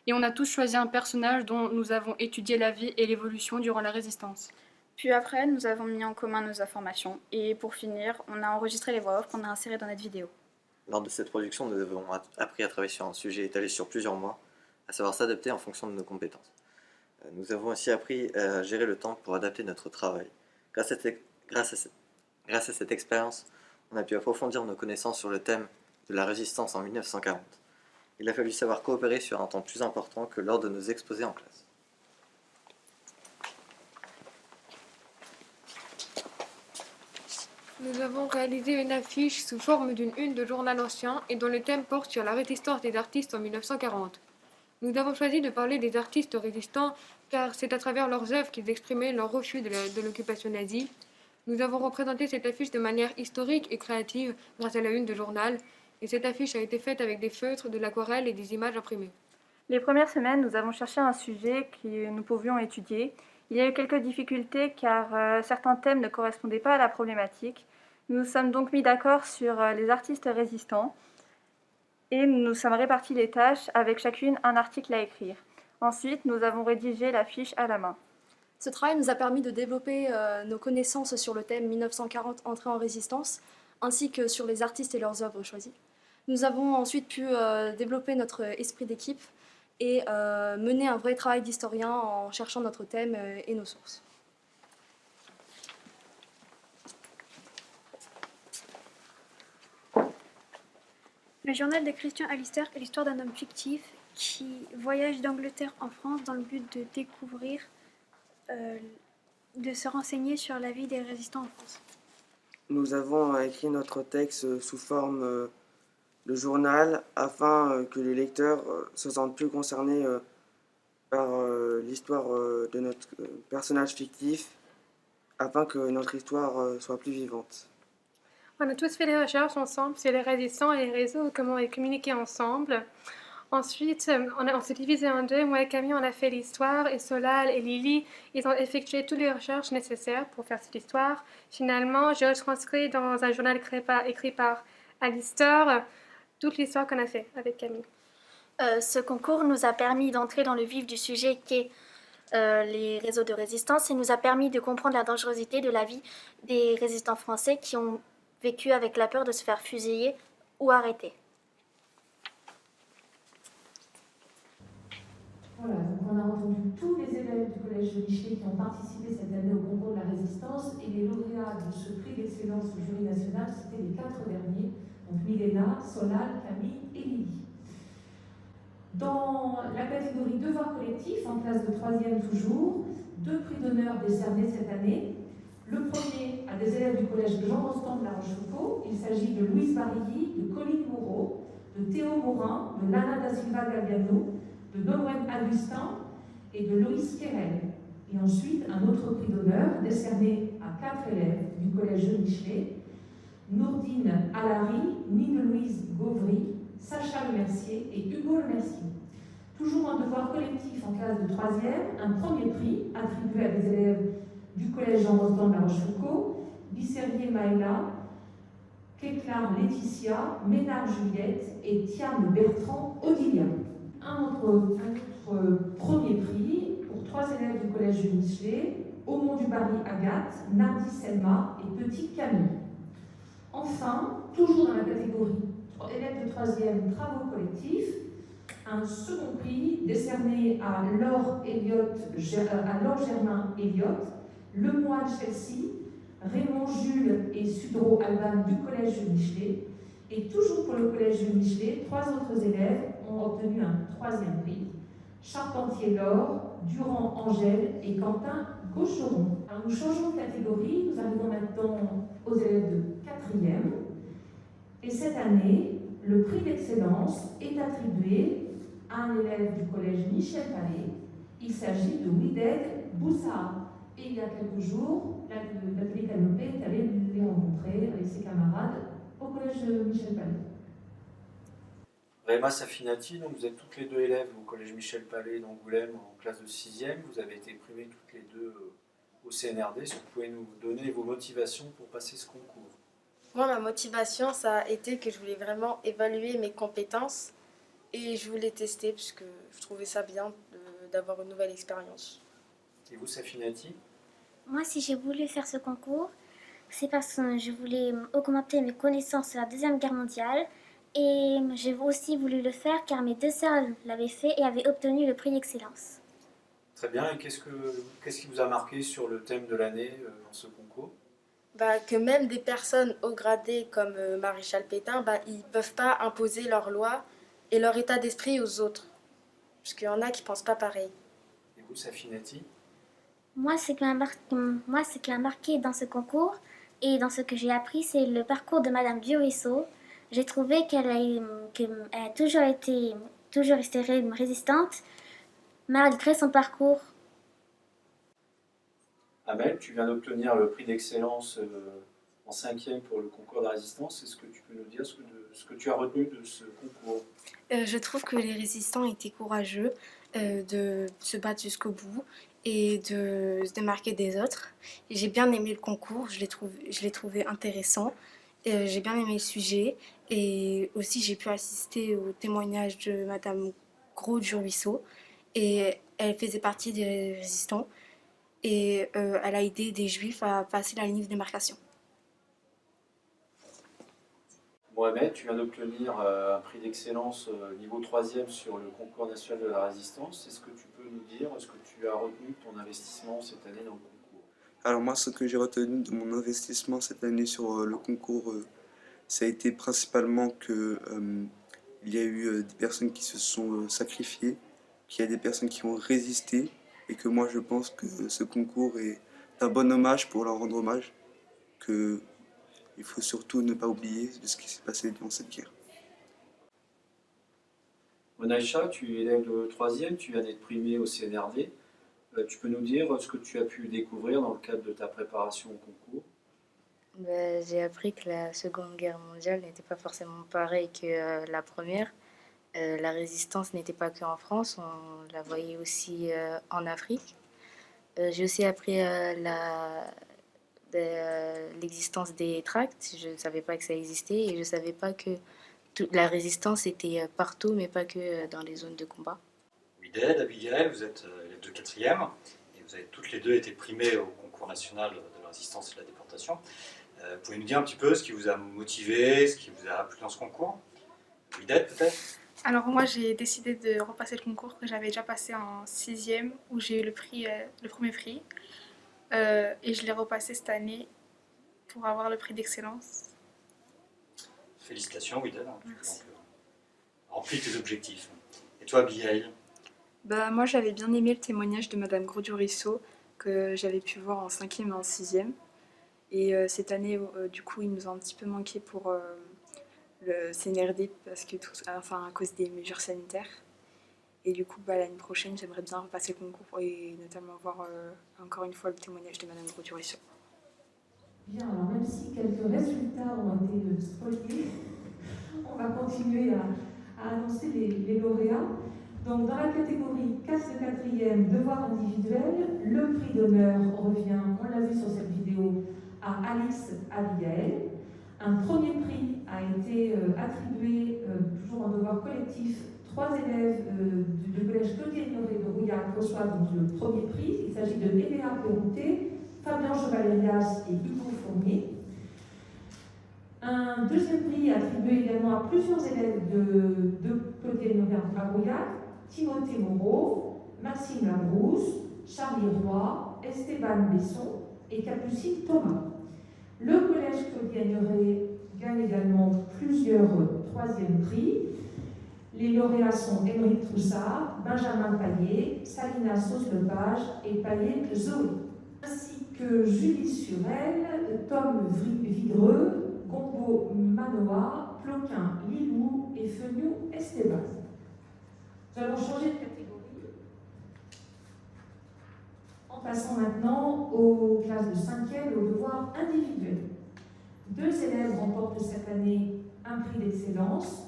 Et on a tous choisi un personnage dont nous avons étudié la vie et l'évolution durant la résistance. Puis après, nous avons mis en commun nos informations. Et pour finir, on a enregistré les voix off qu'on a insérées dans notre vidéo. Lors de cette production, nous avons appris à travailler sur un sujet étalé sur plusieurs mois, à savoir s'adapter en fonction de nos compétences. Nous avons aussi appris à gérer le temps pour adapter notre travail. Grâce à cette expérience, on a pu approfondir nos connaissances sur le thème de la résistance en 1940. Il a fallu savoir coopérer sur un temps plus important que lors de nos exposés en classe. Nous avons réalisé une affiche sous forme d'une une de journal ancien et dont le thème porte sur la résistance des artistes en 1940. Nous avons choisi de parler des artistes résistants car c'est à travers leurs œuvres qu'ils exprimaient leur refus de l'occupation nazie. Nous avons représenté cette affiche de manière historique et créative grâce à la une de journal et cette affiche a été faite avec des feutres, de l'aquarelle et des images imprimées. Les premières semaines, nous avons cherché un sujet que nous pouvions étudier. Il y a eu quelques difficultés car certains thèmes ne correspondaient pas à la problématique. Nous nous sommes donc mis d'accord sur les artistes résistants et nous nous sommes répartis les tâches avec chacune un article à écrire. Ensuite, nous avons rédigé la fiche à la main. Ce travail nous a permis de développer nos connaissances sur le thème 1940 entrée en résistance, ainsi que sur les artistes et leurs œuvres choisies. Nous avons ensuite pu développer notre esprit d'équipe et mener un vrai travail d'historien en cherchant notre thème et nos sources. Le journal de Christian Alister est l'histoire d'un homme fictif qui voyage d'Angleterre en France dans le but de découvrir, de se renseigner sur la vie des résistants en France. Nous avons écrit notre texte sous forme de journal afin que les lecteurs se sentent plus concernés par l'histoire de notre personnage fictif, afin que notre histoire soit plus vivante. On a tous fait des recherches ensemble sur les résistants et les réseaux, comment ils communiquaient ensemble. Ensuite, on s'est divisé en deux. Moi et Camille, on a fait l'histoire et Solal et Lily, ils ont effectué toutes les recherches nécessaires pour faire cette histoire. Finalement, j'ai retranscrit dans un journal écrit par Alister toute l'histoire qu'on a fait avec Camille. Ce concours nous a permis d'entrer dans le vif du sujet qu'est les réseaux de résistance et nous a permis de comprendre la dangerosité de la vie des résistants français qui ont vécu avec la peur de se faire fusiller ou arrêter. Voilà, donc on a entendu tous les élèves du collège de Michelet qui ont participé cette année au concours de la résistance et les lauréats de ce prix d'excellence au jury national, c'était les 4 derniers, donc Milena, Solal, Camille et Lily. Dans la catégorie devoir collectif, en classe de 3e toujours, 2 prix d'honneur décernés cette année. Le premier à des élèves du collège Jean Rostand de La Rochefoucauld. Il s'agit de Louise Barilly, de Colline Moreau, de Théo Morin, de Lana da Silva Galliano, de Nolwenn Augustin et de Loïs Querel. Et ensuite, un autre prix d'honneur décerné à 4 élèves du collège de Michelet, Nourdine Alary, Nine-Louise Gauvry, Sacha Lemercier et Hugo Lemercier. Toujours en devoir collectif en classe de 3e, un premier prix attribué à des élèves du collège Jean Rostand de La Rochefoucauld, Bisservier Maëla, Kéclar Laetitia, Ménard Juliette et Thiam Bertrand Odilia. Un autre premier prix pour 3 élèves du collège de Michelet, Aumont du Barry Agathe, Nardi Selma et Petit Camille. Enfin, toujours dans la catégorie élèves de 3e travaux collectifs, un second prix décerné à Laure Germain Elliott, Lemoine Chelsea, Raymond Jules et Sudro Alban du collège de Michelet. Et toujours pour le collège de Michelet, 3 autres élèves ont obtenu un 3e prix. Charpentier Laure, Durand Angèle et Quentin Gaucheron. Alors nous changeons de catégorie, nous arrivons maintenant aux élèves de 4e. Et cette année, le prix d'excellence est attribué à un élève du collège Michel Palais. Il s'agit de Wided Boussa. Et il y a quelques jours, l'atelier Canopé est allé les rencontrer avec ses camarades au collège de Michel Palais. Réma Safinati, donc vous êtes toutes les 2 élèves au collège Michel Palais d'Angoulême en classe de 6e. Vous avez été primées toutes les 2 au CNRD. Est-ce que vous pouvez nous donner vos motivations pour passer ce concours? Moi, ma motivation, ça a été que je voulais vraiment évaluer mes compétences et je voulais tester parce que je trouvais ça bien d'avoir une nouvelle expérience. Et vous, Safinati? Moi, si j'ai voulu faire ce concours, c'est parce que je voulais augmenter mes connaissances sur la Deuxième Guerre mondiale et j'ai aussi voulu le faire car mes 2 sœurs l'avaient fait et avaient obtenu le prix d'excellence. Très bien, et qu'est-ce qui vous a marqué sur le thème de l'année dans ce concours? Que même des personnes haut gradées comme Maréchal Pétain, ils ne peuvent pas imposer leurs lois et leur état d'esprit aux autres. Parce qu'il y en a qui ne pensent pas pareil. Et vous, Safinati? Moi, ce qui m'a marqué dans ce concours et dans ce que j'ai appris, c'est le parcours de Madame Duruisseau. J'ai trouvé qu'elle a toujours été résistante malgré son parcours. Amel, tu viens d'obtenir le prix d'excellence en 5e pour le concours de la résistance. Est-ce que tu peux nous dire ce que tu as retenu de ce concours? Je trouve que les résistants étaient courageux de se battre jusqu'au bout et de se démarquer des autres. Et j'ai bien aimé le concours, je l'ai trouvé intéressant. J'ai bien aimé le sujet et aussi j'ai pu assister au témoignage de Madame Gros du Ruisseau et elle faisait partie des résistants et elle a aidé des Juifs à passer la ligne de démarcation. Mohamed, tu viens d'obtenir un prix d'excellence niveau 3e sur le concours national de la résistance. Est-ce que tu peux nous dire ce que tu as retenu de ton investissement cette année dans le concours? Alors moi, ce que j'ai retenu de mon investissement cette année sur le concours, ça a été principalement que il y a eu des personnes qui se sont sacrifiées, qu'il y a des personnes qui ont résisté, et que moi je pense que ce concours est un bon hommage pour leur rendre hommage, que il faut surtout ne pas oublier de ce qui s'est passé durant cette guerre. Monaïcha, tu es élève de 3e, tu viens d'être primé au CNRD. Tu peux nous dire ce que tu as pu découvrir dans le cadre de ta préparation au concours? J'ai appris que la Seconde Guerre mondiale n'était pas forcément pareille que la Première. La résistance n'était pas qu'en France, on la voyait aussi en Afrique. J'ai aussi appris l'existence des tracts. Je ne savais pas que ça existait et je ne savais pas que la résistance était partout, mais pas que dans les zones de combat. Wided, Abigail, vous êtes élèves de 4e et vous avez toutes les deux été primées au concours national de la résistance et de la déportation. Pouvez nous dire un petit peu ce qui vous a motivé, ce qui vous a plu dans ce concours? Wided, peut-être? Alors moi j'ai décidé de repasser le concours que j'avais déjà passé en 6e où j'ai eu le premier prix et je l'ai repassé cette année pour avoir le prix d'excellence. Félicitations Wided, tu as rempli tes objectifs. Et toi Abigail? Moi j'avais bien aimé le témoignage de Madame Gros du Ruisseau que j'avais pu voir en 5e et en 6e. Et cette année du coup il nous a un petit peu manqué pour le CNRD parce que à cause des mesures sanitaires. Et du coup, l'année prochaine, j'aimerais bien repasser le concours et notamment voir encore une fois le témoignage de Madame Gros du Ruisseau. Bien, alors même si quelques résultats ont été spoilés, on va continuer à annoncer les lauréats. Donc dans la catégorie classe de 4e, devoir individuel, le prix d'honneur revient, on l'a vu sur cette vidéo, à Alice Abigail. Un premier prix a été attribué, toujours en devoir collectif, 3 élèves du collège Claudie Ignoré de Rouillac reçoivent donc le premier prix. Il s'agit de Léa Perroutet, Fabien Chevalérias et Hugo Fournier. Un deuxième prix attribué également à plusieurs élèves de Claudie Ignoré à Rouillac, Timothée Moreau, Maxime Labrousse, Charlie Roy, Esteban Besson et Capucine Thomas. Le collège Claudie Ignoré gagne également plusieurs 3e prix. Les lauréats sont Émeric Troussard, Benjamin Paillet, Salina Sauce-Lepage et Paillet Zoé, ainsi que Julie Surel, Tom Vidreux, Gombo Manoa, Ploquin Lilou et Feniou Esteban. Nous allons changer de catégorie en passant maintenant aux classes de 5e, aux devoirs individuels. 2 élèves remportent cette année un prix d'excellence.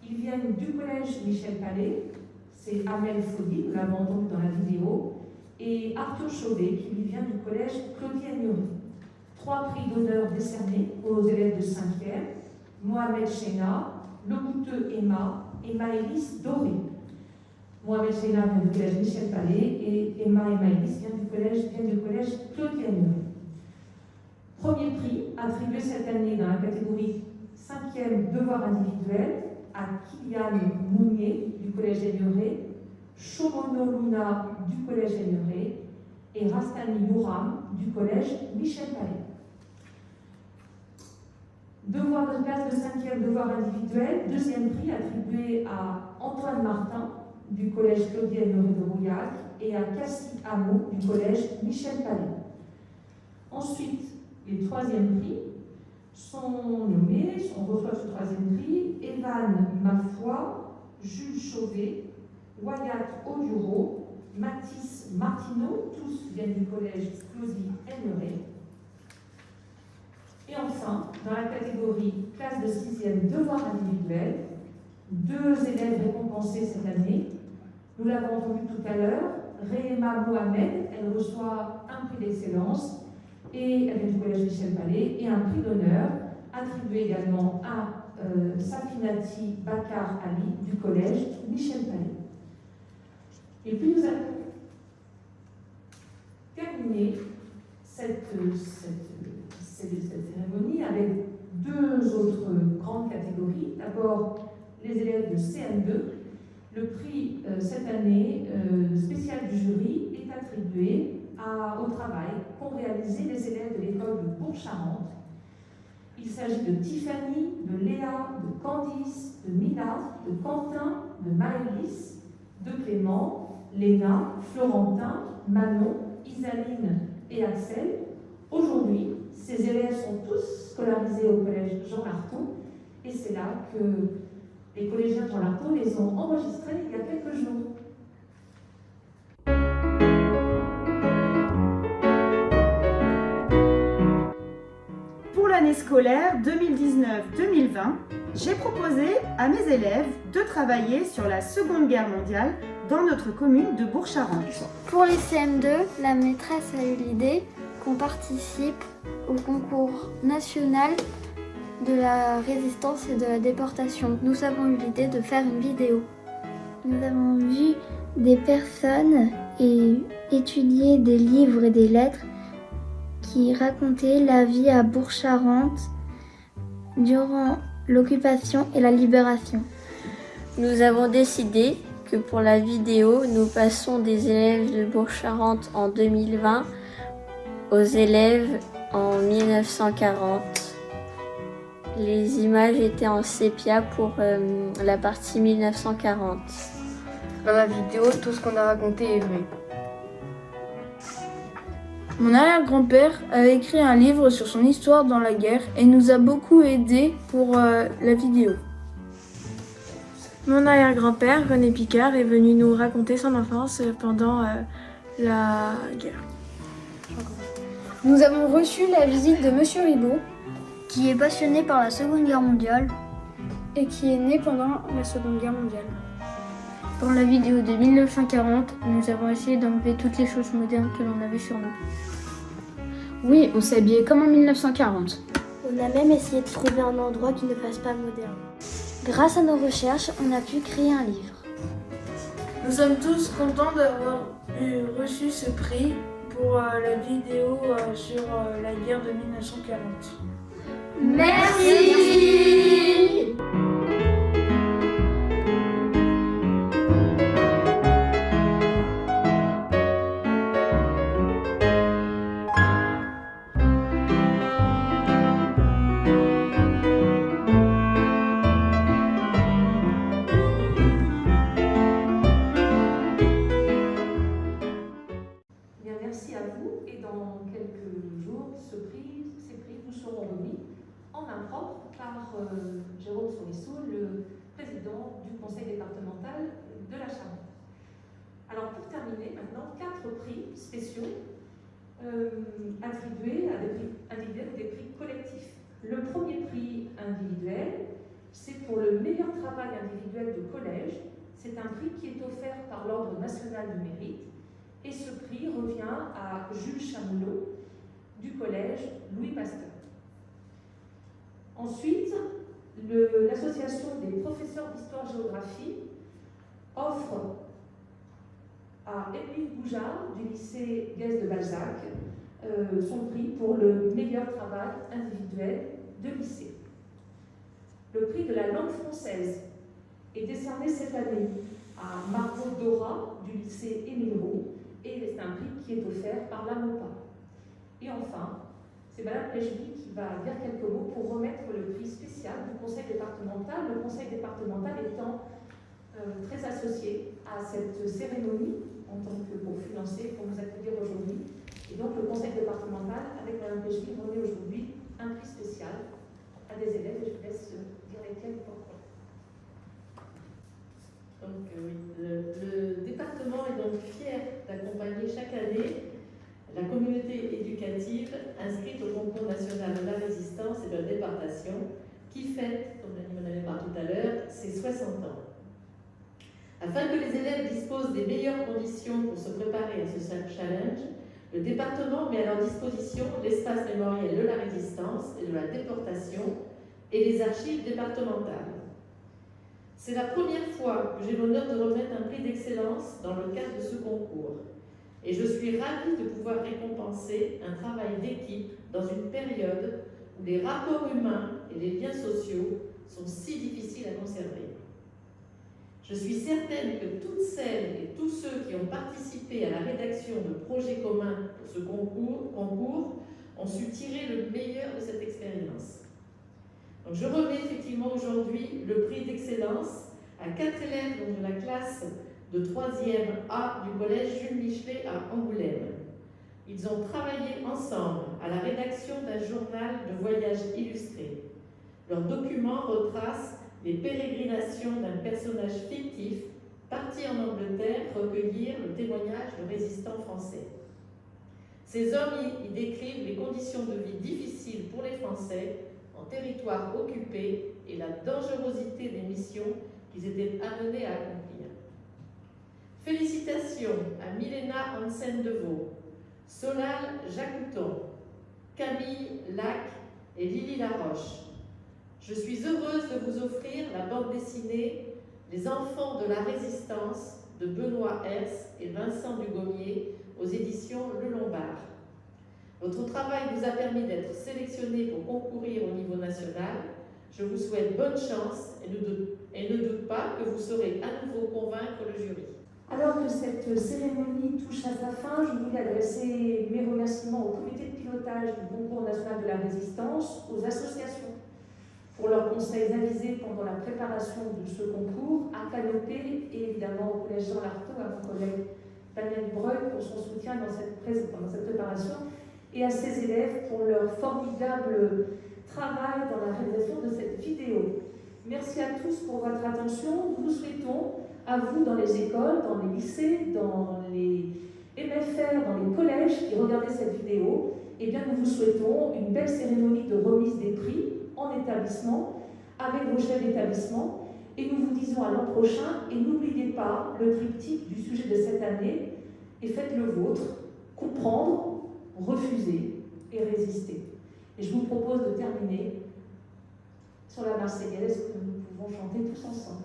Ils viennent du collège Michel Palais, c'est Amel Faudy, nous l'avons entendu dans la vidéo, et Arthur Chauvet, qui lui vient du collège Claudie Agnery. 3 prix d'honneur décernés aux élèves de 5e, Mohamed Chena, Lobouteux Emma et Maëlys Doré. Mohamed Chena vient du collège Michel Palais et Emma et Maëlys viennent du collège Claudie Agnery. Premier prix attribué cette année dans la catégorie 5e devoir individuel à Kylian Mounier du collège Agneray, Shomono Luna du collège Agneray et Rastani Youram du collège Michel Palais. Devoir de classe de 5e devoir individuel, 2e prix attribué à Antoine Martin du collège Claudie Agneray de Rouillac et à Cassie Hamon du collège Michel Palais. Ensuite, les 3e prix sont nommés, on reçoit ce 3e prix, Evan Mafoy, Jules Chauvet, Wyatt Oduro, Mathis Martineau, tous viennent du collège Claudie Agneray. Et enfin, dans la catégorie classe de 6e devoir individuel, 2 élèves récompensés cette année, Nous l'avons entendu tout à l'heure, Réhéma Mohamed, elle reçoit un prix d'excellence et elle vient du collège Michel Palais et un prix d'honneur attribué également à Safinati Bakar Ali du collège Michel Palais. Et puis nous allons terminer cette cérémonie avec deux autres grandes catégories. D'abord, les élèves de CM2. Le prix cette année spécial du jury est attribué au travail qu'ont réalisé les élèves de l'école de Bourg-Charentes. Il s'agit de Tiffany, de Léa, de Candice, de Mina, de Quentin, de Maëlys, de Clément, Léna, Florentin, Manon, Isaline et Axel. Aujourd'hui, ces élèves sont tous scolarisés au collège Jean Lartaud et c'est là que les collégiens Jean Lartaud les ont enregistrés il y a quelques jours. Pour l'année scolaire 2019-2020, j'ai proposé à mes élèves de travailler sur la Seconde Guerre mondiale dans notre commune de Bourg-Charentes. Pour les CM2, la maîtresse a eu l'idée qu'on participe au concours national de la résistance et de la déportation. Nous avons eu l'idée de faire une vidéo. Nous avons vu des personnes et étudié des livres et des lettres qui racontaient la vie à Bourg-Charentes durant l'occupation et la libération. Nous avons décidé que pour la vidéo, nous passons des élèves de Bourg-Charentes en 2020 aux élèves en 1940. Les images étaient en sépia pour la partie 1940. Dans la vidéo, tout ce qu'on a raconté est vrai. Mon arrière-grand-père a écrit un livre sur son histoire dans la guerre et nous a beaucoup aidés pour la vidéo. Mon arrière-grand-père, René Picard, est venu nous raconter son enfance pendant la guerre. Nous avons reçu la visite de Monsieur Ribot, qui est passionné par la Seconde Guerre mondiale et qui est né pendant la Seconde Guerre mondiale. Pour la vidéo de 1940, nous avons essayé d'enlever toutes les choses modernes que l'on avait sur nous. Oui, on s'est habillé comme en 1940. On a même essayé de trouver un endroit qui ne fasse pas moderne. Grâce à nos recherches, on a pu créer un livre. Nous sommes tous contents d'avoir reçu ce prix pour la vidéo sur la guerre de 1940. Merci. Merci à vous et dans quelques jours, ces prix vous seront remis en main propre par Jérôme Sourisseau, le président du conseil départemental de la Charente. Alors pour terminer maintenant, 4 prix spéciaux attribués à des prix individuels ou des prix collectifs. Le premier prix individuel, c'est pour le meilleur travail individuel de collège. C'est un prix qui est offert par l'Ordre national du mérite. Et ce prix revient à Jules Chamoulot du collège Louis Pasteur. Ensuite, l'association des professeurs d'histoire-géographie offre à Émile Goujard du lycée Guès de Balzac son prix pour le meilleur travail individuel de lycée. Le prix de la langue française est décerné cette année à Margot Dora du lycée Émile Roux. Et c'est un prix qui est offert par la MOPA. Et enfin, c'est Madame Pléchny qui va dire quelques mots pour remettre le prix spécial du conseil départemental, le conseil départemental étant très associé à cette cérémonie en tant que pour financer, pour nous accueillir aujourd'hui. Et donc le conseil départemental, avec Madame Pléchny, remet aujourd'hui un prix spécial à des élèves, et je vous laisse dire lesquels pourquoi. Donc oui, le département est donc fier d'accompagner chaque année la communauté éducative inscrite au concours national de la résistance et de la déportation qui fête, comme l'a dit Mme Lemar tout à l'heure, ses 60 ans. Afin que les élèves disposent des meilleures conditions pour se préparer à ce challenge, le département met à leur disposition l'espace mémoriel de la résistance et de la déportation et les archives départementales. C'est la première fois que j'ai l'honneur de remettre un prix d'excellence dans le cadre de ce concours. Et je suis ravie de pouvoir récompenser un travail d'équipe dans une période où les rapports humains et les liens sociaux sont si difficiles à conserver. Je suis certaine que toutes celles et tous ceux qui ont participé à la rédaction de projets communs pour ce concours ont su tirer le meilleur de cette expérience. Donc je remets effectivement aujourd'hui le prix d'excellence à 4 élèves de la classe de 3e A du collège Jules Michelet à Angoulême. Ils ont travaillé ensemble à la rédaction d'un journal de voyage illustré. Leurs documents retracent les pérégrinations d'un personnage fictif parti en Angleterre recueillir le témoignage de résistants français. Ces hommes y décrivent les conditions de vie difficiles pour les Français en territoire occupé et la dangerosité des missions qu'ils étaient amenés à accomplir. Félicitations à Milena Hansen-Deveau, Solal Jacouton, Camille Lac et Lily Laroche. Je suis heureuse de vous offrir la bande dessinée Les enfants de la résistance de Benoît Hers et Vincent Dugommier aux éditions Le Lombard. Votre travail vous a permis d'être sélectionné pour concourir au niveau national. Je vous souhaite bonne chance et ne doute pas que vous saurez à nouveau convaincre le jury. Alors que cette cérémonie touche à sa fin, je voulais adresser mes remerciements au comité de pilotage du concours national de la résistance, aux associations pour leurs conseils avisés pendant la préparation de ce concours, à Canopé et évidemment au collège Jean Lartaud, à mon collègue Daniel Breuil pour son soutien dans cette préparation, et à ses élèves pour leur formidable travail dans la réalisation de cette vidéo. Merci à tous pour votre attention. Nous souhaitons à vous dans les écoles, dans les lycées, dans les MFR, dans les collèges qui regardaient cette vidéo, eh bien nous vous souhaitons une belle cérémonie de remise des prix en établissement, avec vos chefs d'établissement, et nous vous disons à l'an prochain, et n'oubliez pas le triptyque du sujet de cette année, et faites le vôtre, comprendre, refuser et résister. Et je vous propose de terminer sur la Marseillaise que nous pouvons chanter tous ensemble.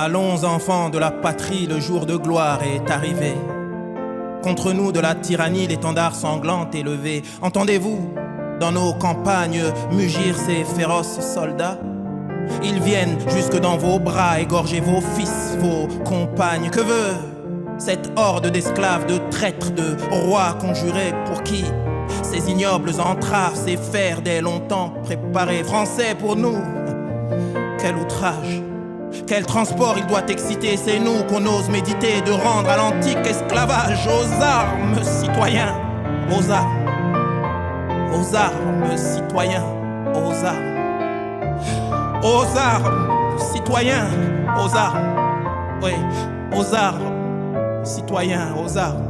Allons enfants de la patrie, le jour de gloire est arrivé. Contre nous de la tyrannie, l'étendard sanglant est levé. Entendez-vous, dans nos campagnes, mugir ces féroces soldats? Ils viennent jusque dans vos bras, égorger vos fils, vos compagnes. Que veut cette horde d'esclaves, de traîtres, de rois conjurés pour qui ces ignobles entraves, ces fers dès longtemps préparés? Français pour nous, quel outrage! Quel transport il doit exciter, c'est nous qu'on ose méditer de rendre à l'antique esclavage. Aux armes, citoyens, aux armes, citoyens, aux armes, citoyens, aux armes, oui, aux armes, citoyens, aux armes.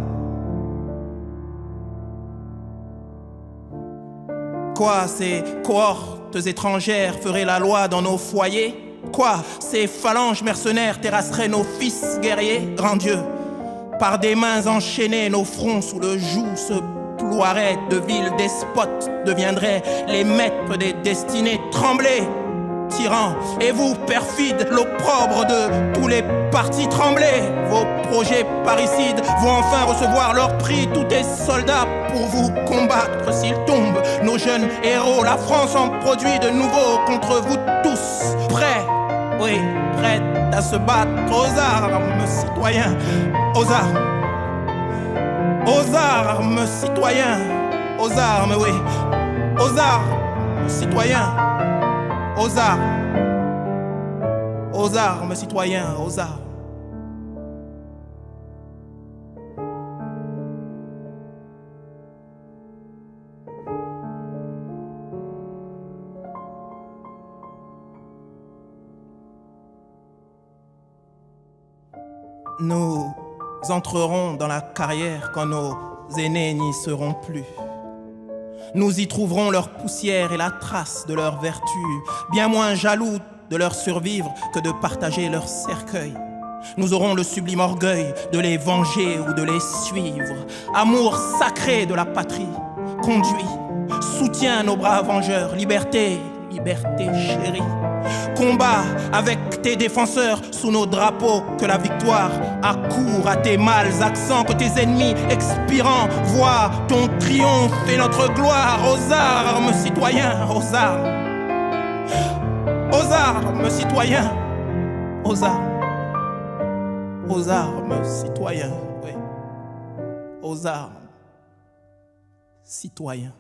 Quoi, ces cohortes étrangères feraient la loi dans nos foyers? Quoi, ces phalanges mercenaires terrasseraient nos fils guerriers? Grand Dieu, par des mains enchaînées, nos fronts sous le joug se ploieraient. De vils despotes deviendraient les maîtres des destinées. Tremblez, tyrans, et vous, perfides, l'opprobre de tous les partis, tremblez. Vos projets parricides vont enfin recevoir leur prix. Tous des soldats pour vous combattre s'ils tombent. Nos jeunes héros, la France en produit de nouveau contre vous tous. Prêts, oui, prêts à se battre. Aux armes, citoyens, aux armes. Aux armes, citoyens, aux armes, oui. Aux armes, citoyens, aux armes. Aux armes, citoyens, aux armes. Nous entrerons dans la carrière quand nos aînés n'y seront plus. Nous y trouverons leur poussière et la trace de leur vertu, bien moins jaloux de leur survivre que de partager leur cercueil. Nous aurons le sublime orgueil de les venger ou de les suivre. Amour sacré de la patrie, conduit, soutient nos bras vengeurs. Liberté, liberté chérie. Combat avec tes défenseurs sous nos drapeaux, que la victoire accourt à tes mâles accents, que tes ennemis expirants voient ton triomphe et notre gloire. Aux armes, citoyens, aux armes. Aux armes, citoyens, aux armes. Aux armes, citoyens, oui. Aux armes, citoyens.